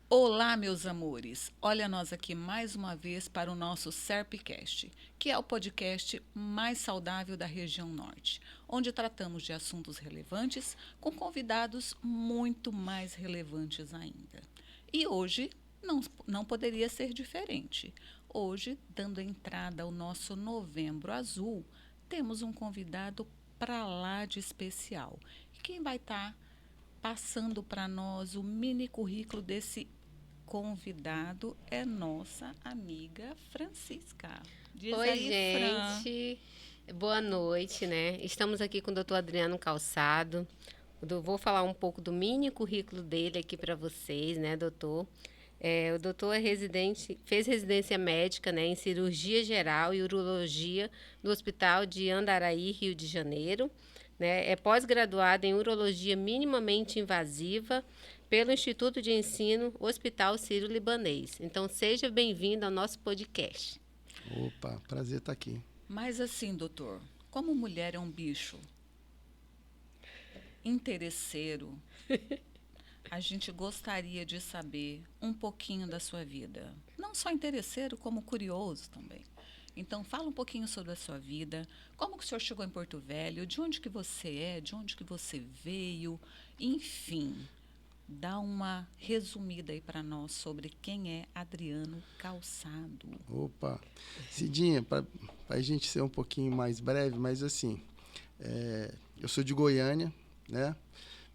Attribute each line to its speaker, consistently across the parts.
Speaker 1: Olá, meus amores! Olha nós aqui mais uma vez para o nosso Serpcast, que é o podcast mais saudável da região norte, onde tratamos de assuntos relevantes com convidados muito mais relevantes ainda. E hoje não poderia ser diferente. Hoje, dando entrada ao nosso Novembro Azul, temos um convidado para lá de especial. E quem vai estar passando para nós o mini currículo desse convidado é nossa amiga Francisca. Diz
Speaker 2: Oi,
Speaker 1: aí, Fran.
Speaker 2: gente. Boa noite, né? Estamos aqui com o doutor Adriano Calçado. Vou falar um pouco do mini currículo dele aqui para vocês, né, doutor? O doutor é residente, fez residência médica, né, em cirurgia geral e urologia no Hospital de Andaraí, Rio de Janeiro. Né? É pós-graduado em urologia minimamente invasiva pelo Instituto de Ensino Hospital Sírio-Libanês. Então, seja bem-vindo ao nosso podcast.
Speaker 3: Opa, prazer estar aqui.
Speaker 1: Mas assim, doutor, como mulher é um bicho interesseiro, a gente gostaria de saber um pouquinho da sua vida. Não só interesseiro, como curioso também. Então, fala um pouquinho sobre a sua vida, como que o senhor chegou em Porto Velho, de onde que você é, de onde que você veio, enfim, dá uma resumida aí para nós sobre quem é Adriano Calçado.
Speaker 3: Opa, Cidinha, para a gente ser um pouquinho mais breve, mas assim, eu sou de Goiânia, né?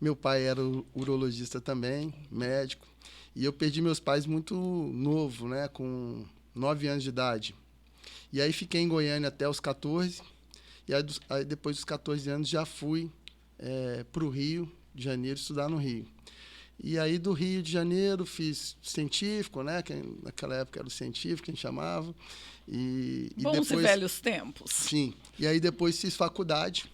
Speaker 3: Meu pai era urologista também, médico, e eu perdi meus pais muito novo, né? Com 9 anos de idade. E aí fiquei em Goiânia até os 14, e aí depois dos 14 anos já fui para o Rio de Janeiro estudar no Rio. E aí do Rio de Janeiro fiz científico, né? Que naquela época era o científico que a gente chamava. E
Speaker 1: Bons
Speaker 3: depois,
Speaker 1: e velhos tempos.
Speaker 3: Sim. E aí depois fiz faculdade.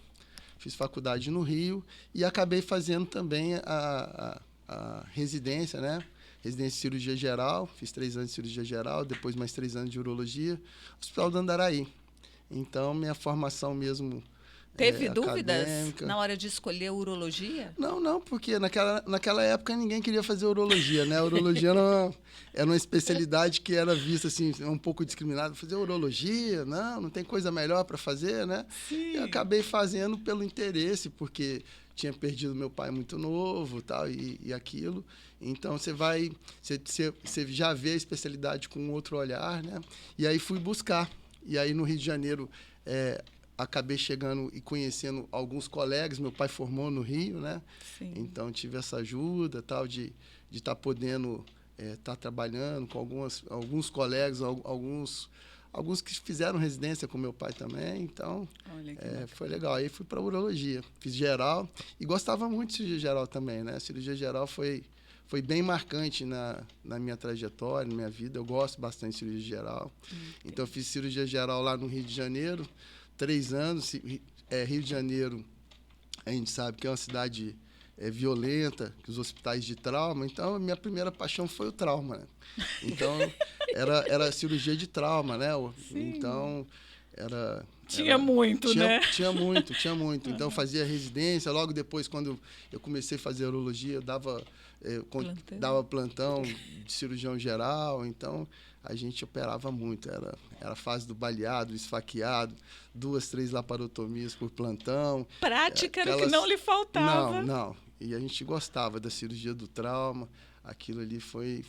Speaker 3: Fiz faculdade no Rio e acabei fazendo também a residência, né? Residência em cirurgia geral. Fiz 3 anos de cirurgia geral, depois mais 3 anos de urologia. Hospital do Andaraí. Então, minha formação mesmo...
Speaker 1: Teve dúvidas
Speaker 3: acadêmica.
Speaker 1: na hora de escolher urologia?
Speaker 3: Não, porque naquela época ninguém queria fazer urologia, né? A urologia era uma especialidade que era vista assim, um pouco discriminada. Fazer urologia? Não tem coisa melhor para fazer, né?
Speaker 1: Sim.
Speaker 3: E acabei fazendo pelo interesse, porque tinha perdido meu pai muito novo, tal, e aquilo. Então, você já vê a especialidade com outro olhar, né? E aí fui buscar. E aí no Rio de Janeiro... acabei chegando e conhecendo alguns colegas. Meu pai formou no Rio, né?
Speaker 1: Sim.
Speaker 3: Então tive essa ajuda, tal, de estar podendo estar trabalhando com alguns colegas, alguns que fizeram residência com meu pai também. Então foi legal. Aí fui para urologia, fiz geral e gostava muito de cirurgia geral também, né? A cirurgia geral foi bem marcante na minha trajetória, na minha vida. Eu gosto bastante de cirurgia geral. Então eu fiz cirurgia geral lá no Rio de Janeiro. 3 anos, Rio de Janeiro, a gente sabe que é uma cidade violenta, que os hospitais de trauma, então a minha primeira paixão foi o trauma, né? Então, era cirurgia de trauma, né?
Speaker 1: Sim.
Speaker 3: Então,
Speaker 1: Tinha muito, né?
Speaker 3: Tinha muito. Então, fazia residência, logo depois, quando eu comecei a fazer urologia, eu dava plantão de cirurgião geral, então a gente operava muito, era a fase do baleado, esfaqueado, 2, 3 laparotomias por plantão.
Speaker 1: Prática era o que não lhe faltava.
Speaker 3: Não. E a gente gostava da cirurgia do trauma, aquilo ali foi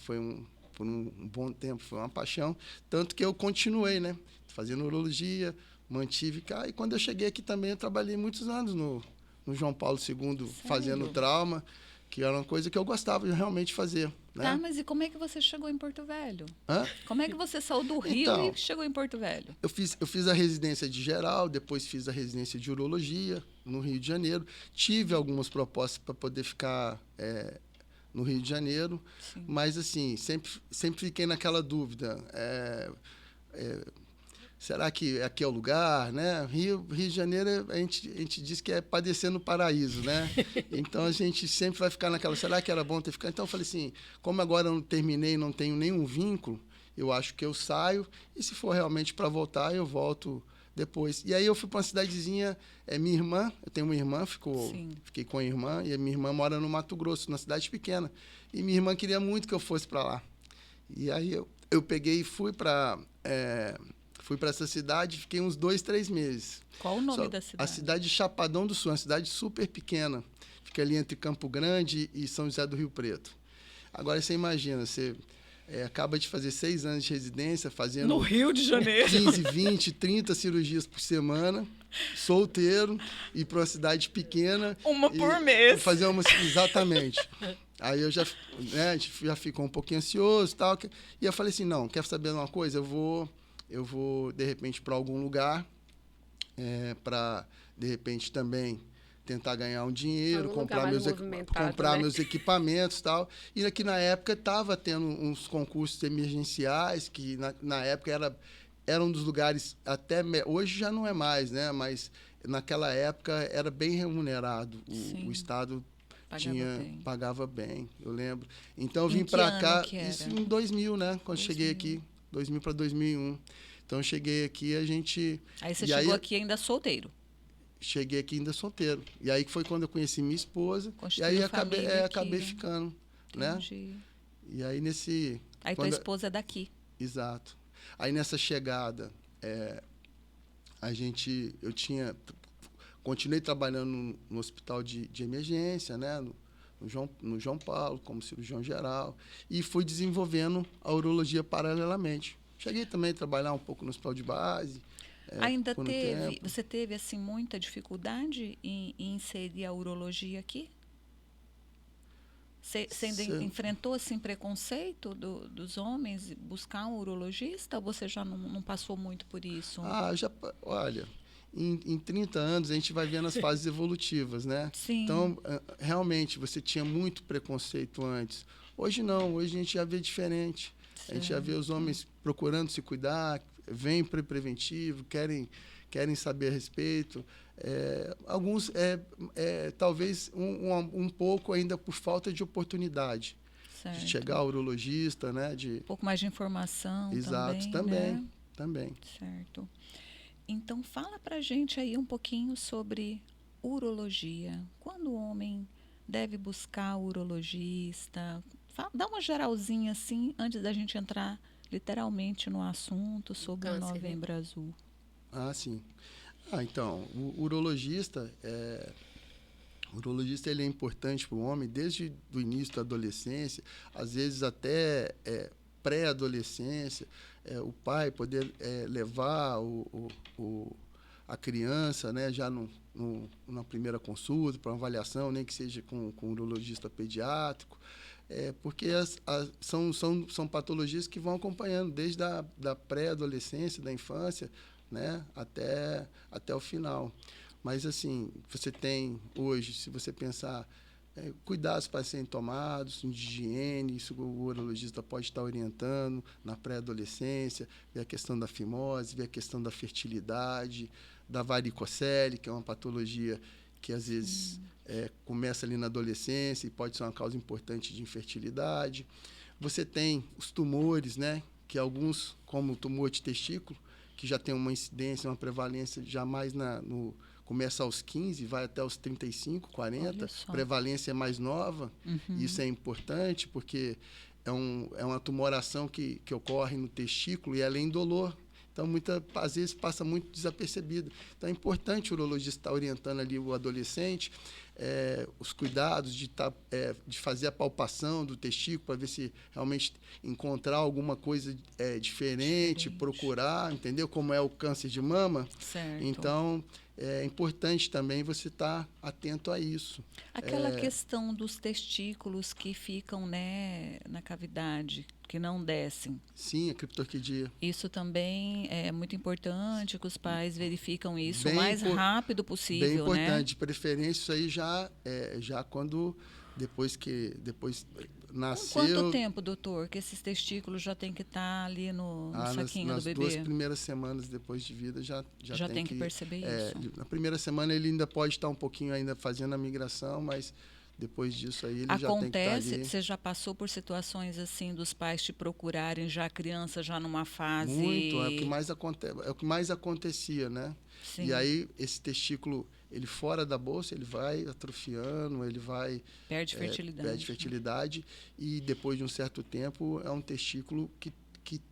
Speaker 3: por um bom tempo, foi uma paixão, tanto que eu continuei, né, fazendo urologia, mantive cá, e quando eu cheguei aqui também eu trabalhei muitos anos no João Paulo II, fazendo trauma, que era uma coisa que eu gostava de realmente fazer. Né?
Speaker 1: Tá, mas e como é que você chegou em Porto Velho?
Speaker 3: Hã?
Speaker 1: Como é que você saiu do Rio e chegou em Porto Velho?
Speaker 3: Eu fiz a residência de geral, depois fiz a residência de urologia no Rio de Janeiro. Tive algumas propostas para poder ficar no Rio de Janeiro, sim, mas assim, sempre fiquei naquela dúvida. Será que aqui é o lugar, né? Rio de Janeiro, a gente diz que é padecer no paraíso, né? Então, a gente sempre vai ficar naquela, será que era bom ter ficado? Então, eu falei assim, como agora eu não terminei, não tenho nenhum vínculo, eu acho que eu saio, e se for realmente para voltar, eu volto depois. E aí eu fui para uma cidadezinha, minha irmã, eu tenho uma irmã, fiquei com a irmã, e a minha irmã mora no Mato Grosso, numa cidade pequena. E minha irmã queria muito que eu fosse para lá. E aí eu peguei e fui para essa cidade, fiquei uns 2, 3 meses.
Speaker 1: Qual o nome da cidade?
Speaker 3: A cidade de Chapadão do Sul, uma cidade super pequena. Fica ali entre Campo Grande e São José do Rio Preto. Agora, você imagina, você acaba de fazer 6 anos de residência, fazendo...
Speaker 1: No Rio de Janeiro.
Speaker 3: 15, 20, 30 cirurgias por semana, solteiro, ir para uma cidade pequena...
Speaker 1: Uma por mês.
Speaker 3: Fazer uma... Exatamente. Aí eu a gente já ficou um pouquinho ansioso e tal. E eu falei assim, não, quer saber de uma coisa? Eu vou de repente, para algum lugar, para, de repente, também tentar ganhar um dinheiro, comprar meus equipamentos e tal. E aqui na época estava tendo uns concursos emergenciais, que na época era um dos lugares, até hoje já não é mais, né? Mas naquela época era bem remunerado. O Estado pagava bem, eu lembro. Então eu vim para cá, isso em 2000, né? Quando cheguei aqui, 2000 para 2001. Então eu cheguei aqui,
Speaker 1: Aí você chegou aqui ainda solteiro?
Speaker 3: Cheguei aqui ainda solteiro. E aí foi quando eu conheci minha esposa. E aí acabei ficando,
Speaker 1: Entendi.
Speaker 3: né? E aí nesse...
Speaker 1: Aí tua esposa é daqui.
Speaker 3: Exato. Aí nessa chegada, continuei trabalhando no hospital de emergência, né? No João Paulo, como cirurgião geral. E fui desenvolvendo a urologia paralelamente. Cheguei também a trabalhar um pouco no hospital de base.
Speaker 1: Ainda você teve assim muita dificuldade em inserir a urologia aqui? Você enfrentou assim preconceito dos homens buscar um urologista, ou você já não passou muito por isso?
Speaker 3: Olha, em 30 anos a gente vai vendo as fases evolutivas, né?
Speaker 1: Sim.
Speaker 3: Então, realmente, você tinha muito preconceito antes. Hoje não, hoje a gente já vê diferente. Certo. A gente já vê os homens procurando se cuidar, vêm para o preventivo, querem saber a respeito. Alguns, talvez, um pouco ainda por falta de oportunidade. Certo. De chegar ao urologista, né? Um
Speaker 1: pouco mais de informação.
Speaker 3: Exato, também.
Speaker 1: Certo. Então, fala pra gente aí um pouquinho sobre urologia. Quando o homem deve buscar o urologista? Dá uma geralzinha assim, antes da gente entrar literalmente no assunto sobre o Novembro Azul.
Speaker 3: Sim. Então, o urologista ele é importante para o homem desde o início da adolescência, às vezes até pré-adolescência, o pai poder levar a criança, né, já na primeira consulta, para uma avaliação, nem que seja com um urologista pediátrico, porque são patologias que vão acompanhando desde da pré-adolescência, da infância, né, até o final. Mas, assim, você tem hoje, se você pensar, cuidados pré-sintomáticos, de higiene, isso o urologista pode estar orientando na pré-adolescência, ver a questão da fimose, ver a questão da fertilidade, da varicocele, que é uma patologia que às vezes começa ali na adolescência e pode ser uma causa importante de infertilidade. Você tem os tumores, né, que alguns, como o tumor de testículo, que já tem uma incidência, uma prevalência já mais começa aos 15, vai até os 35, 40. A prevalência é mais nova. Uhum. Isso é importante porque é uma tumoração que ocorre no testículo e ela é indolor. Então, às vezes, passa muito desapercebido. Então, é importante o urologista estar orientando ali o adolescente, os cuidados de fazer a palpação do testículo para ver se realmente encontrar alguma coisa diferente, procurar, entendeu? Como é o câncer de mama.
Speaker 1: Certo.
Speaker 3: Então, é importante também você estar atento a isso.
Speaker 1: Aquela questão dos testículos que ficam, né, na cavidade, que não descem.
Speaker 3: Sim, a criptorquidia.
Speaker 1: Isso também é muito importante, que os pais verificam isso o mais rápido possível,
Speaker 3: bem importante,
Speaker 1: né?
Speaker 3: De preferência isso aí já quando depois nasceu.
Speaker 1: Quanto tempo, doutor, que esses testículos já tem que estar ali no saquinho do bebê?
Speaker 3: Nas 2 primeiras semanas depois de vida já
Speaker 1: tem que perceber isso.
Speaker 3: Na primeira semana ele ainda pode estar um pouquinho ainda fazendo a migração, mas Depois disso aí ele já tem que estar
Speaker 1: Acontece,
Speaker 3: ali.
Speaker 1: você já passou por situações assim dos pais te procurarem já a criança já numa fase...
Speaker 3: Muito, é o que mais é o que mais acontecia, né?
Speaker 1: Sim.
Speaker 3: E aí esse testículo, ele fora da bolsa, ele vai atrofiando, ele vai
Speaker 1: perde fertilidade.
Speaker 3: Perde fertilidade e depois de um certo tempo é um testículo que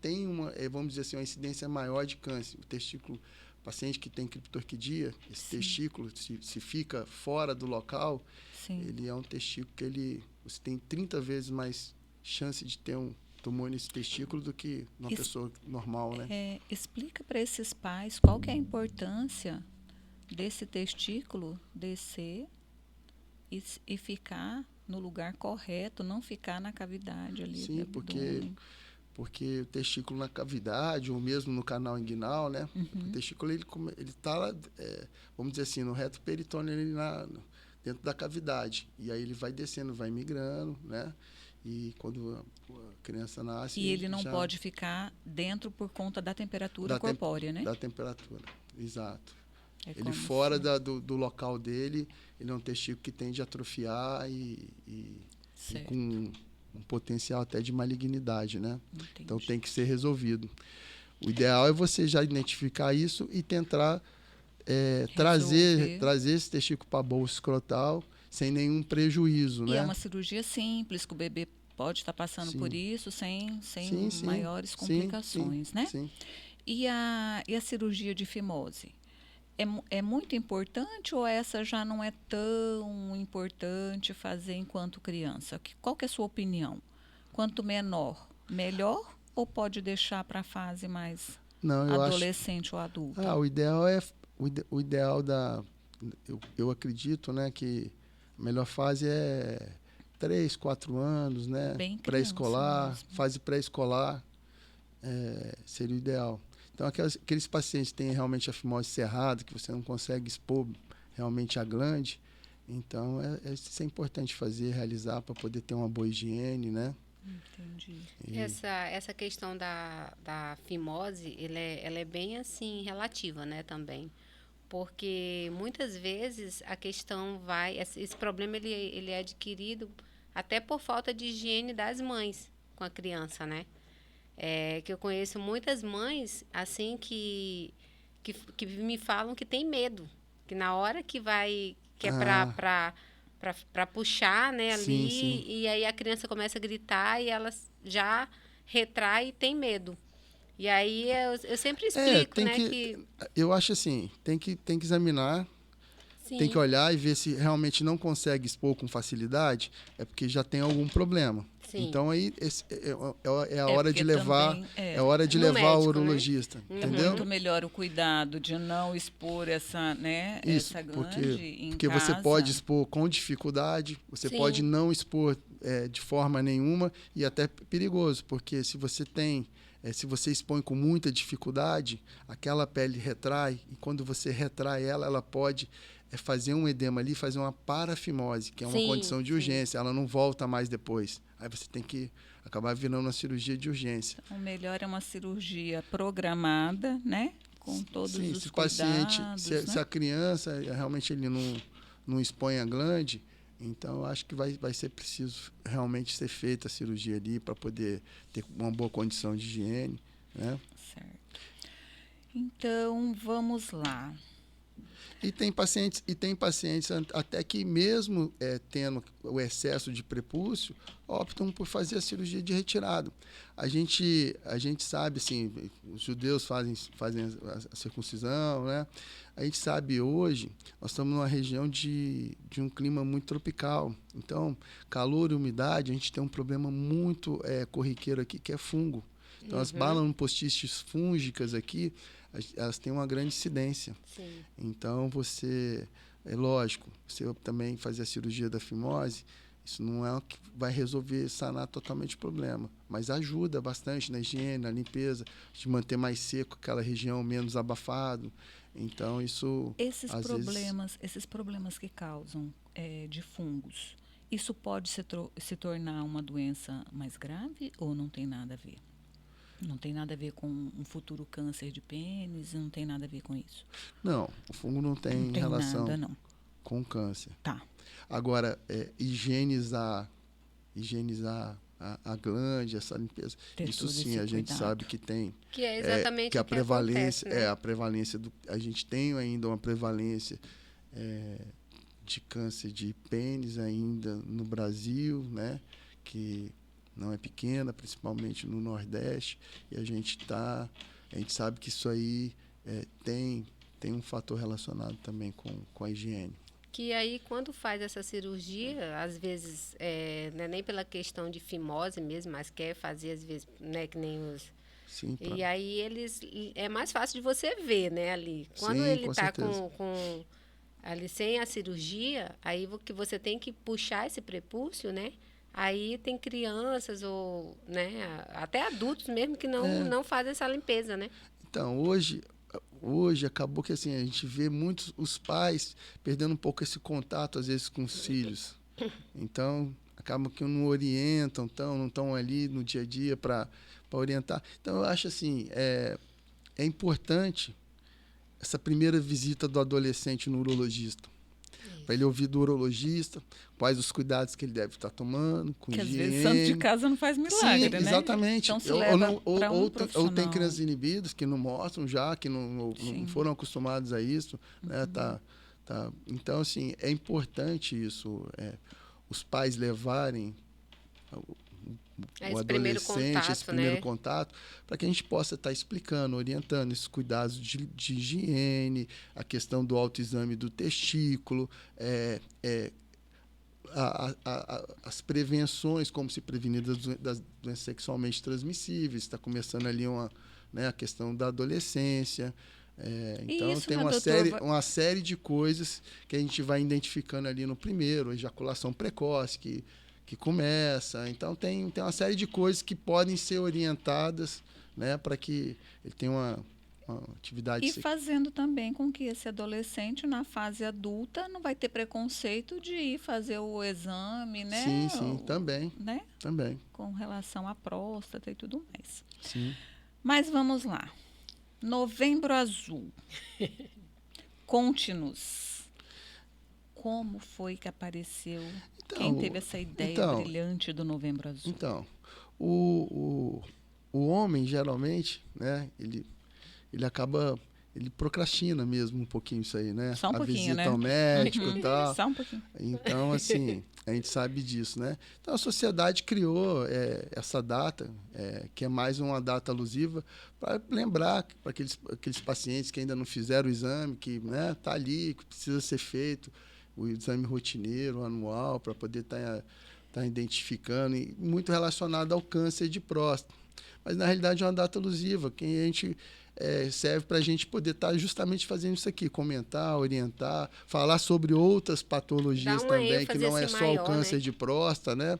Speaker 3: tem uma, vamos dizer assim, uma incidência maior de câncer. O testículo, paciente que tem criptorquidia, esse
Speaker 1: Sim.
Speaker 3: testículo se fica fora do local,
Speaker 1: Sim.
Speaker 3: ele é um testículo que você tem 30 vezes mais chance de ter um tumor nesse testículo do que uma pessoa normal, né?
Speaker 1: Explica para esses pais qual que é a importância desse testículo descer e ficar no lugar correto, não ficar na cavidade ali.
Speaker 3: Sim, porque o testículo na cavidade ou mesmo no canal inguinal, né?
Speaker 1: Uhum.
Speaker 3: O testículo ele está lá, vamos dizer assim, no reto peritônio, ele dentro da cavidade. E aí ele vai descendo, vai migrando, né? E quando a criança nasce...
Speaker 1: E ele não pode ficar dentro por conta da temperatura corpórea, né?
Speaker 3: Da temperatura, exato.
Speaker 1: Ele
Speaker 3: fora do local dele, ele é um testículo que tende a atrofiar e com um potencial até de malignidade, né?
Speaker 1: Entendi.
Speaker 3: Então tem que ser resolvido. O ideal é você já identificar isso e tentar trazer esse testículo para a bolsa escrotal sem nenhum prejuízo,
Speaker 1: e
Speaker 3: né?
Speaker 1: É uma cirurgia simples, que o bebê pode estar passando por isso sem maiores complicações, né?
Speaker 3: Sim.
Speaker 1: E a cirurgia de fimose? É muito importante ou essa já não é tão importante fazer enquanto criança? Qual que é a sua opinião? Quanto menor, melhor ou pode deixar para a fase mais adolescente ou adulta?
Speaker 3: O ideal é o ideal eu acredito, né, que a melhor fase é 3, 4 anos, né? Pré-escolar, fase pré-escolar seria o ideal. Então, aqueles pacientes que têm realmente a fimose cerrada, que você não consegue expor realmente a glande, então isso é importante fazer, realizar para poder ter uma boa higiene, né?
Speaker 1: Entendi.
Speaker 2: Essa questão da fimose, ela é bem assim relativa, né, também. Porque muitas vezes a questão esse problema ele é adquirido até por falta de higiene das mães com a criança, né? Que eu conheço muitas mães assim que me falam que tem medo, que na hora que é para puxar, né, ali,
Speaker 3: sim.
Speaker 2: E aí a criança começa a gritar e ela já retrai e tem medo. E aí eu sempre explico, né,
Speaker 3: eu acho assim, tem que examinar.
Speaker 2: Sim.
Speaker 3: Tem que olhar e ver se realmente não consegue expor com facilidade, é porque já tem algum problema.
Speaker 2: Sim.
Speaker 3: Então aí é a hora de levar, levar ao urologista,
Speaker 1: né?
Speaker 3: entendeu?
Speaker 1: É muito melhor o cuidado de não expor essa, né, essa glande
Speaker 3: porque você pode expor com dificuldade, você pode não expor de forma nenhuma e até perigoso, porque se você expõe com muita dificuldade, aquela pele retrai e quando você retrai ela pode fazer um edema ali, fazer uma parafimose, que é uma condição de urgência, ela não volta mais depois. Aí você tem que acabar virando uma cirurgia de urgência.
Speaker 1: O melhor é uma cirurgia programada, né? Com todos os cuidados.
Speaker 3: Paciente, se a criança realmente ele não expõe a glande, então eu acho que vai ser preciso realmente ser feita a cirurgia ali para poder ter uma boa condição de higiene, né?
Speaker 1: Certo. Então, vamos lá.
Speaker 3: E tem pacientes até que mesmo tendo o excesso de prepúcio, optam por fazer a cirurgia de retirada. A gente sabe, assim, os judeus fazem a circuncisão, né? A gente sabe hoje, nós estamos numa região de um clima muito tropical. Então, calor e umidade, a gente tem um problema muito corriqueiro aqui, que é fungo. Então, as balanopostite fúngicas aqui, elas têm uma grande incidência.
Speaker 2: Sim.
Speaker 3: Então, lógico, você também fazer a cirurgia da fimose, isso não é o que vai resolver, sanar totalmente o problema, mas ajuda bastante na higiene, na limpeza, de manter mais seco aquela região, menos abafado. Então, isso...
Speaker 1: Esses problemas que causam de fungos, isso pode se tornar uma doença mais grave ou não tem nada a ver? Não tem nada a ver com um futuro câncer de pênis, não tem nada a ver com isso?
Speaker 3: Não, o fungo não tem relação.
Speaker 1: Nada, não.
Speaker 3: com câncer.
Speaker 1: Tá.
Speaker 3: Agora, higienizar a glande, essa limpeza,
Speaker 1: Ter
Speaker 3: isso
Speaker 1: todo
Speaker 3: sim
Speaker 1: esse
Speaker 3: a gente
Speaker 1: cuidado.
Speaker 3: sabe que tem.
Speaker 2: Que é exatamente
Speaker 3: que
Speaker 2: o que acontece, né?
Speaker 3: a prevalência a gente tem ainda uma prevalência de câncer de pênis ainda no Brasil, né? Que não é pequena, principalmente no Nordeste, e a gente sabe que isso aí tem um fator relacionado também com a higiene.
Speaker 2: Que aí, quando faz essa cirurgia, às vezes, não é nem pela questão de fimose mesmo, mas quer fazer, às vezes, né, que nem os...
Speaker 3: Sim,
Speaker 2: E aí, é mais fácil de você ver, né, ali. Quando
Speaker 3: sim,
Speaker 2: ele
Speaker 3: com
Speaker 2: está
Speaker 3: certeza.
Speaker 2: ali sem a cirurgia, aí que você tem que puxar esse prepúcio, né? Aí tem crianças ou, né, até adultos mesmo que não fazem essa limpeza, né?
Speaker 3: Então, hoje acabou que assim, a gente vê muitos os pais perdendo um pouco esse contato, às vezes, com os filhos. Então, acabam que não orientam, não estão ali no dia a dia para orientar. Então, eu acho assim, é importante essa primeira visita do adolescente no urologista. Para ele ouvir do urologista quais os cuidados que ele deve estar tomando, com
Speaker 1: Que
Speaker 3: higiene.
Speaker 1: Às vezes santo de casa não faz milagre,
Speaker 3: Sim,
Speaker 1: né?
Speaker 3: exatamente.
Speaker 1: Então se leva para um
Speaker 3: ou
Speaker 1: profissional.
Speaker 3: tem crianças inibidas que não mostram já, que não foram acostumados a isso. Né? Então, assim, é importante isso. Os pais levarem o adolescente, esse primeiro contato, para que a gente possa estar explicando, orientando esses cuidados de higiene, a questão do autoexame do testículo, as prevenções, como se prevenir das doenças sexualmente transmissíveis. Está começando ali a questão da adolescência. Então,
Speaker 1: isso,
Speaker 3: tem uma série de coisas que a gente vai identificando ali no primeiro, ejaculação precoce, que começa. Então, tem uma série de coisas que podem ser orientadas, né, para que ele tenha uma atividade...
Speaker 1: E fazendo também com que esse adolescente, na fase adulta, não vai ter preconceito de ir fazer o exame, né?
Speaker 3: Sim, também.
Speaker 1: Né?
Speaker 3: Também.
Speaker 1: Com relação à próstata e tudo mais.
Speaker 3: Sim.
Speaker 1: Mas vamos lá. Novembro Azul. Conte-nos. Como foi que apareceu?
Speaker 3: Então,
Speaker 1: quem teve essa ideia brilhante do Novembro Azul?
Speaker 3: Então, o homem, geralmente, né, ele acaba... Ele procrastina mesmo um pouquinho isso aí, né?
Speaker 1: Só um pouquinho,
Speaker 3: visita
Speaker 1: né?
Speaker 3: ao médico e tal.
Speaker 1: Só um pouquinho.
Speaker 3: Então, assim, a gente sabe disso, né? Então, a sociedade criou essa data, que é mais uma data alusiva, para lembrar para aqueles pacientes que ainda não fizeram o exame, que tá ali, que precisa ser feito, o exame rotineiro, anual, para poder estar identificando, e muito relacionado ao câncer de próstata. Mas, na realidade, é uma data alusiva, que a gente... serve para a gente poder estar justamente fazendo isso aqui, comentar, orientar, falar sobre outras patologias também, que não é só o câncer de próstata, né?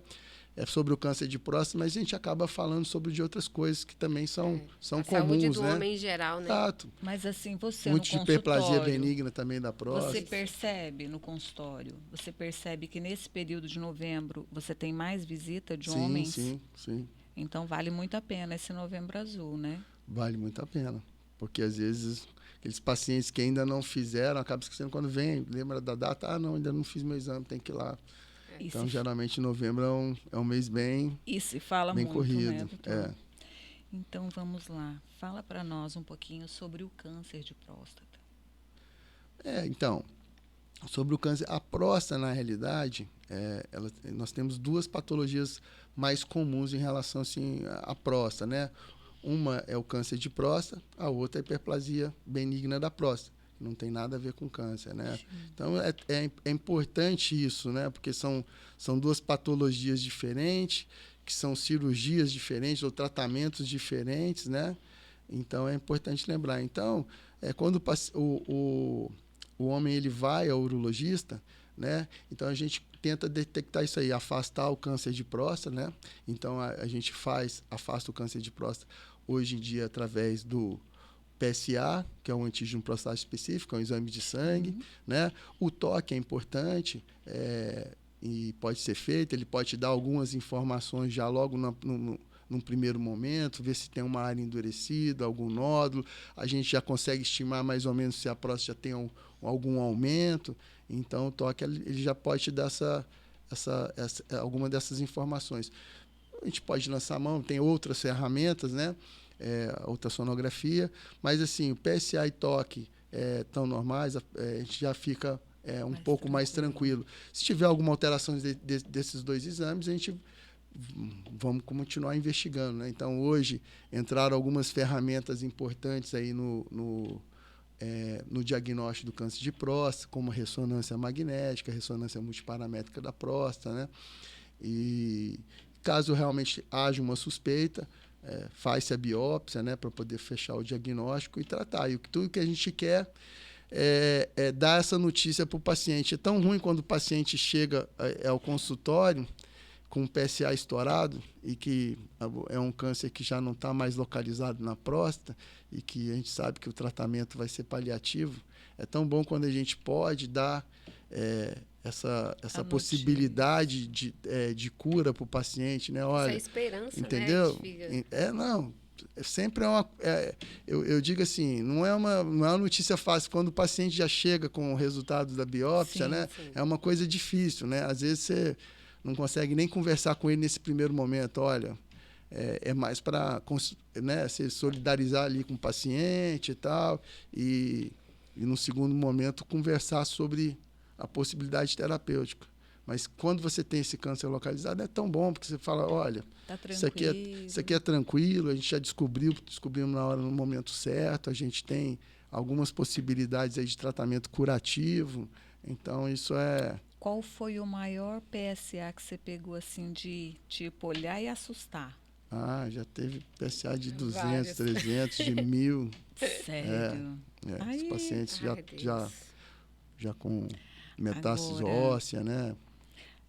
Speaker 3: É sobre o câncer de próstata, mas a gente acaba falando sobre de outras coisas que também são comuns,
Speaker 2: saúde do
Speaker 3: né?
Speaker 2: homem em geral, né?
Speaker 3: Exato.
Speaker 1: Mas assim, você
Speaker 3: Muito
Speaker 1: no
Speaker 3: de hiperplasia
Speaker 1: consultório,
Speaker 3: benigna também da próstata.
Speaker 1: você percebe no consultório, você percebe que nesse período de novembro você tem mais visita de homens?
Speaker 3: Sim.
Speaker 1: Então vale muito a pena esse Novembro Azul, né?
Speaker 3: Vale muito a pena, porque às vezes aqueles pacientes que ainda não fizeram, acabam esquecendo quando vem, lembra da data, não, ainda não fiz meu exame, tem que ir lá. Então, geralmente, novembro é um mês bem
Speaker 1: E se fala
Speaker 3: bem
Speaker 1: muito,
Speaker 3: corrido.
Speaker 1: né, doutor? Então, vamos lá. Fala para nós um pouquinho sobre o câncer de próstata.
Speaker 3: Então, sobre o câncer, a próstata, na realidade, nós temos duas patologias mais comuns em relação assim, à próstata, né? Uma é o câncer de próstata, a outra é a hiperplasia benigna da próstata. Não tem nada a ver com câncer, né? Sim. Então, é importante isso, né? Porque são duas patologias diferentes, que são cirurgias diferentes ou tratamentos diferentes, né? Então, é importante lembrar. Então, quando o homem ele vai ao urologista, né? Então, a gente tenta detectar isso aí, afastar o câncer de próstata, né? Então, a gente afasta o câncer de próstata hoje em dia através do PSA, que é um antígeno prostático específico, é um exame de sangue, né? O toque é importante e pode ser feito, ele pode te dar algumas informações já logo num primeiro momento, ver se tem uma área endurecida, algum nódulo. A gente já consegue estimar mais ou menos se a próstata já tem algum aumento. Então, o toque ele já pode te dar alguma dessas informações. A gente pode lançar a mão, tem outras ferramentas, né? Ultrassonografia, mas assim, o PSA e toque tão normais, a gente já fica um pouco mais tranquilo. Se tiver alguma alteração desses dois exames, a gente vamos continuar investigando, né? Então, hoje, entraram algumas ferramentas importantes aí no diagnóstico do câncer de próstata, como ressonância magnética, ressonância multiparamétrica da próstata, né? E caso realmente haja uma suspeita, faz-se a biópsia, né, para poder fechar o diagnóstico e tratar. E tudo que a gente quer é dar essa notícia para o paciente. É tão ruim quando o paciente chega ao consultório com um PSA estourado e que é um câncer que já não está mais localizado na próstata e que a gente sabe que o tratamento vai ser paliativo. É tão bom quando a gente pode dar essa possibilidade de cura para o paciente, né? Olha,
Speaker 2: essa esperança,
Speaker 3: entendeu?
Speaker 2: Né?
Speaker 3: Não, sempre eu digo assim, não é uma notícia fácil quando o paciente já chega com o resultado da biópsia, né? Sim. É uma coisa difícil, né? Às vezes você não consegue nem conversar com ele nesse primeiro momento. Olha, é mais para, né, se solidarizar ali com o paciente e tal, e no segundo momento conversar sobre a possibilidade terapêutica. Mas quando você tem esse câncer localizado, é tão bom, porque você fala, olha,
Speaker 1: tá
Speaker 3: isso aqui é tranquilo, a gente já descobrimos no momento certo, a gente tem algumas possibilidades aí de tratamento curativo, então isso é...
Speaker 1: Qual foi o maior PSA que você pegou, assim, de tipo olhar e assustar?
Speaker 3: Já teve PSA de 200,
Speaker 2: várias.
Speaker 3: 300, de 1000.
Speaker 1: Sério?
Speaker 3: Os pacientes já com metástase óssea, né?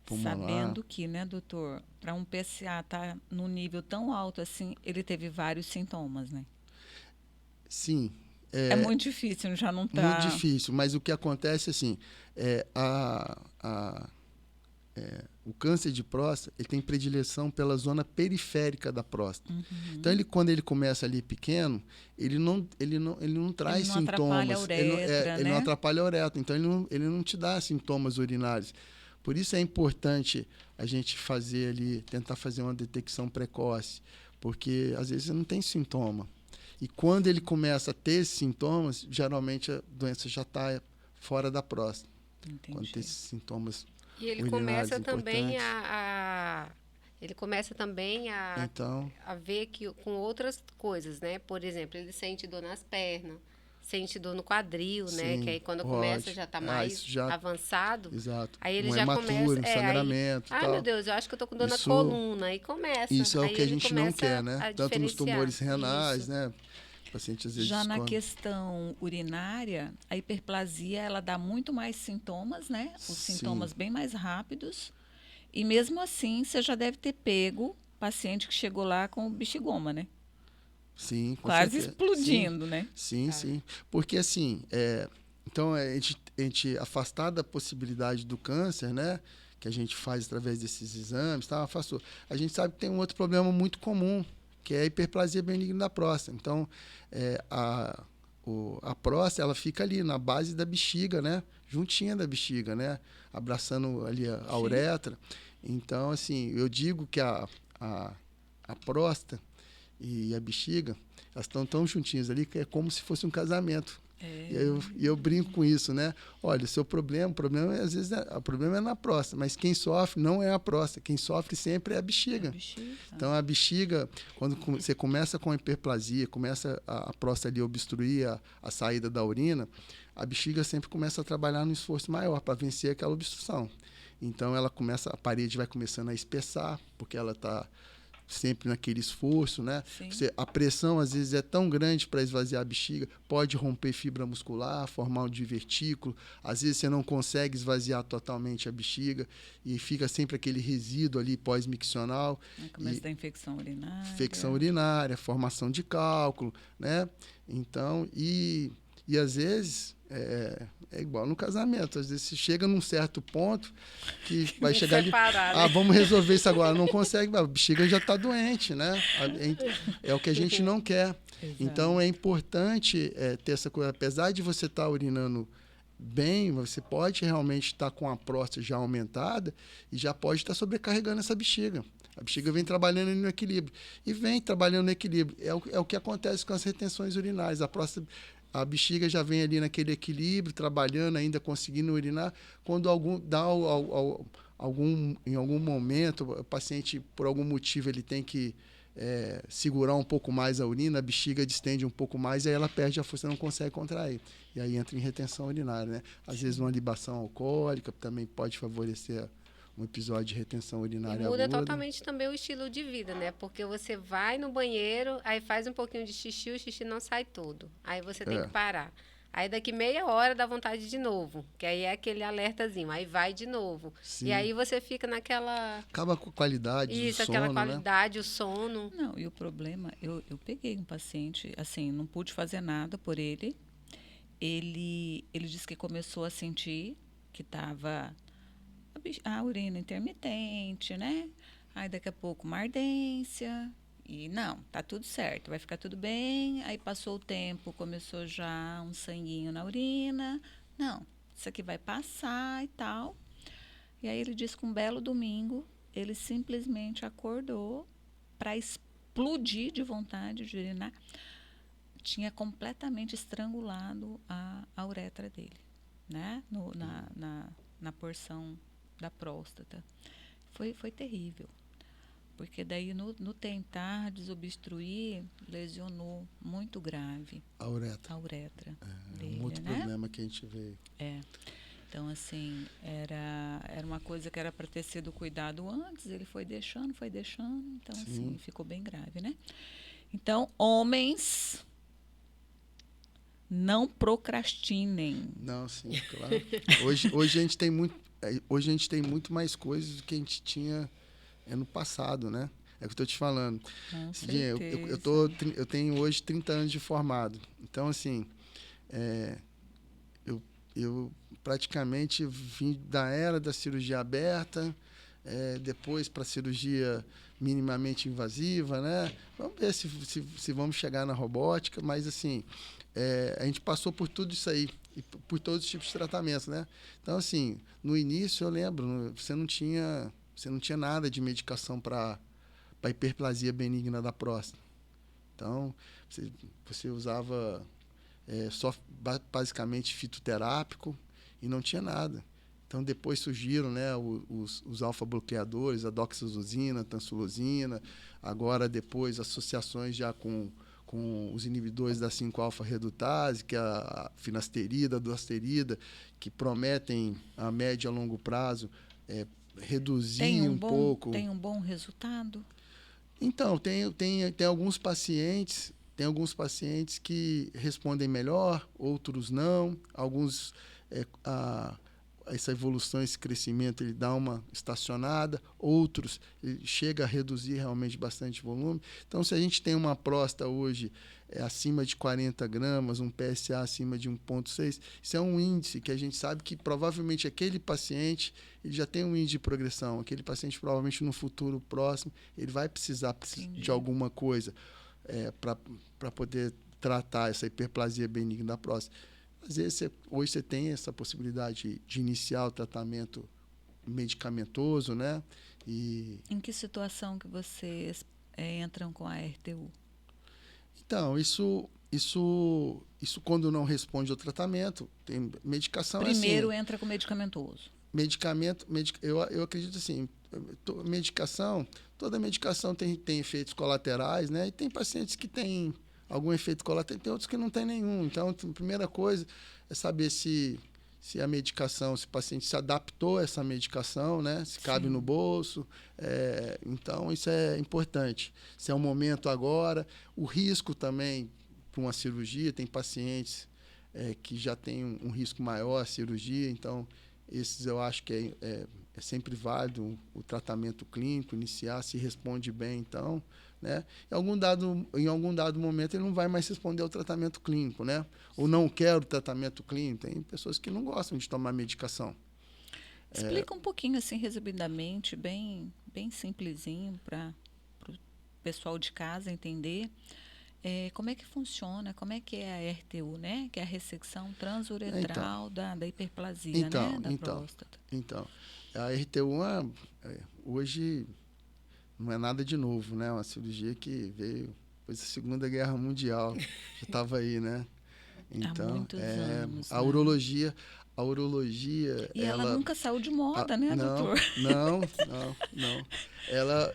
Speaker 3: Pulmonar.
Speaker 1: Sabendo que, né, doutor, para um PSA estar num nível tão alto assim, ele teve vários sintomas, né?
Speaker 3: Sim.
Speaker 1: É muito difícil, já não está...
Speaker 3: Muito difícil, mas o que acontece, assim, o câncer de próstata, ele tem predileção pela zona periférica da próstata. Uhum. Então, quando ele começa ali pequeno, ele não traz sintomas.
Speaker 1: Atrapalha a uretra,
Speaker 3: ele não atrapalha a uretra, então ele não te dá sintomas urinários. Por isso é importante a gente tentar fazer uma detecção precoce, porque às vezes não tem sintoma. E quando ele começa a ter esses sintomas, geralmente a doença já está fora da próstata.
Speaker 1: Entendi.
Speaker 3: Quando tem esses sintomas.
Speaker 2: E ele começa também a ver que, com outras coisas, né? Por exemplo, ele sente dor nas pernas, sente dor no quadril,
Speaker 3: sim,
Speaker 2: né? Que aí quando começa já está mais avançado.
Speaker 3: Exato.
Speaker 2: Aí ele já começa...
Speaker 3: sangramento e tal.
Speaker 2: Meu Deus, eu acho que eu estou com dor na coluna. Aí começa.
Speaker 3: Isso é
Speaker 2: aí
Speaker 3: o que a gente não quer, né? Tanto nos tumores renais,
Speaker 2: isso.
Speaker 3: né? O paciente às vezes
Speaker 1: já na questão urinária, a hiperplasia, ela dá muito mais sintomas, né? Os sintomas bem mais rápidos. E mesmo assim, você já deve ter pego paciente que chegou lá com bexigoma, né?
Speaker 3: Sim, com
Speaker 1: quase
Speaker 3: certeza.
Speaker 1: Explodindo,
Speaker 3: sim,
Speaker 1: né?
Speaker 3: Sim, sim. Porque assim, então a gente afastar da possibilidade do câncer, né? Que a gente faz através desses exames, tá? Afastou. A gente sabe que tem um outro problema muito comum, que é a hiperplasia benigna da próstata. Então, a próstata, ela fica ali na base da bexiga, né? Juntinha da bexiga, né? Abraçando ali a uretra. Então, assim, eu digo que a próstata e a bexiga, elas estão tão juntinhas ali que é como se fosse um casamento. E eu brinco com isso, né? Olha, o problema às vezes o problema é na próstata, mas quem sofre não é a próstata, quem sofre sempre é a bexiga. Então a bexiga, quando você começa com a hiperplasia, começa a próstata ali obstruir a saída da urina, a bexiga sempre começa a trabalhar no esforço maior para vencer aquela obstrução. Então a parede vai começando a espessar, porque ela está sempre naquele esforço, né? A pressão, às vezes, é tão grande para esvaziar a bexiga, pode romper fibra muscular, formar um divertículo. Às vezes, você não consegue esvaziar totalmente a bexiga e fica sempre aquele resíduo ali pós-miccional.
Speaker 1: Começa da infecção urinária.
Speaker 3: Infecção urinária, formação de cálculo, né? Então, e às vezes, É igual no casamento. Às vezes você chega num certo ponto que vai chegar ali.
Speaker 2: Né?
Speaker 3: Vamos resolver isso agora. Não consegue, a bexiga já está doente, né? É o que a gente não quer.
Speaker 1: Exato.
Speaker 3: Então é importante ter essa coisa. Apesar de você estar urinando bem, você pode realmente estar com a próstata já aumentada e já pode estar sobrecarregando essa bexiga. A bexiga vem trabalhando no equilíbrio. E vem trabalhando no equilíbrio. É o que acontece com as retenções urinárias. A bexiga já vem ali naquele equilíbrio, trabalhando, ainda conseguindo urinar. Quando em algum momento, o paciente, por algum motivo, ele tem que segurar um pouco mais a urina, a bexiga distende um pouco mais, e aí ela perde a força, não consegue contrair. E aí entra em retenção urinária, né? Às vezes uma libação alcoólica também pode favorecer um episódio de retenção urinária
Speaker 2: aguda.
Speaker 3: Muda
Speaker 2: Totalmente também o estilo de vida, né? Porque você vai no banheiro, aí faz um pouquinho de xixi, o xixi não sai todo. Aí você tem que parar. Aí daqui meia hora dá vontade de novo, que aí é aquele alertazinho, aí vai de novo.
Speaker 3: Sim.
Speaker 2: E aí você fica naquela...
Speaker 3: Acaba com a qualidade do sono,
Speaker 2: aquela qualidade, né? O sono.
Speaker 1: Não, e o problema, eu peguei um paciente, assim, não pude fazer nada por ele. Ele disse que começou a sentir que estava a urina intermitente, né? Aí daqui a pouco uma ardência. E não, tá tudo certo, vai ficar tudo bem. Aí passou o tempo, começou já um sanguinho na urina. Não, isso aqui vai passar e tal. E aí ele disse que um belo domingo ele simplesmente acordou para explodir de vontade de urinar. Tinha completamente estrangulado a uretra dele, né? Na porção da próstata. Foi terrível. Porque daí no tentar desobstruir, lesionou muito grave
Speaker 3: a uretra.
Speaker 1: Dele,
Speaker 3: um outro problema que a gente vê.
Speaker 1: Então, assim, era uma coisa que era para ter sido cuidado antes, ele foi deixando, então,
Speaker 3: Sim.
Speaker 1: assim, ficou bem grave, né? Então, homens, não procrastinem.
Speaker 3: Não, sim, claro. Hoje a gente tem muito mais coisas do que a gente tinha no passado, né? É o que eu estou te falando.
Speaker 1: Com certeza.
Speaker 3: Eu tenho hoje 30 anos de formado. Então, assim, eu praticamente vim da era da cirurgia aberta, depois para a cirurgia minimamente invasiva, né? Vamos ver se vamos chegar na robótica, mas, assim, a gente passou por tudo isso aí, e por todos os tipos de tratamentos, né? Então, assim, no início, eu lembro, você não tinha nada de medicação para hiperplasia benigna da próstata. Então, você usava só basicamente fitoterápico e não tinha nada. Então, depois surgiram, né, os alfa-bloqueadores, a doxazosina, a tansulosina, agora depois associações já com os inibidores da 5-alfa-redutase, que é a finasterida, a duosterida, que prometem a médio e a longo prazo reduzir um pouco.
Speaker 1: Tem um bom resultado?
Speaker 3: Então, tem alguns pacientes que respondem melhor, outros não. Alguns, essa evolução, esse crescimento, ele dá uma estacionada. Outros, ele chega a reduzir realmente bastante volume. Então, se a gente tem uma próstata hoje acima de 40 gramas, um PSA acima de 1,6, isso é um índice que a gente sabe que provavelmente aquele paciente ele já tem um índice de progressão. Aquele paciente provavelmente no futuro próximo ele vai precisar de alguma coisa para poder tratar essa hiperplasia benigna da próstata. Às vezes, hoje você tem essa possibilidade de iniciar o tratamento medicamentoso, né?
Speaker 1: Em que situação que vocês entram com a RTU?
Speaker 3: Então, isso quando não responde ao tratamento, tem medicação.
Speaker 1: Primeiro entra com medicamentoso.
Speaker 3: Eu acredito assim, toda medicação tem efeitos colaterais, né? E tem pacientes que têm algum efeito colateral, tem outros que não tem nenhum. Então, a primeira coisa é saber se a medicação, se o paciente se adaptou a essa medicação, né? Se cabe no bolso. Então, isso é importante. Se é o momento agora. O risco também para uma cirurgia, tem pacientes que já têm um risco maior à cirurgia, então, esses eu acho que é sempre válido o tratamento clínico, iniciar, se responde bem, então, né? Em algum dado momento ele não vai mais responder ao tratamento clínico, né? Ou não quer o tratamento clínico. Tem pessoas que não gostam de tomar medicação.
Speaker 1: Explica um pouquinho assim, resumidamente, bem simplesinho para o pessoal de casa entender. Como é que funciona, como é que é a RTU, né? Que é a ressecção transuretral da hiperplasia, né? Da próstata.
Speaker 3: Então, a RTU hoje não é nada de novo, né? Uma cirurgia que veio depois da Segunda Guerra Mundial, já estava aí, né? Então,
Speaker 1: há muitos anos,
Speaker 3: a urologia,
Speaker 1: e ela nunca saiu de moda, né, doutor?
Speaker 3: Não.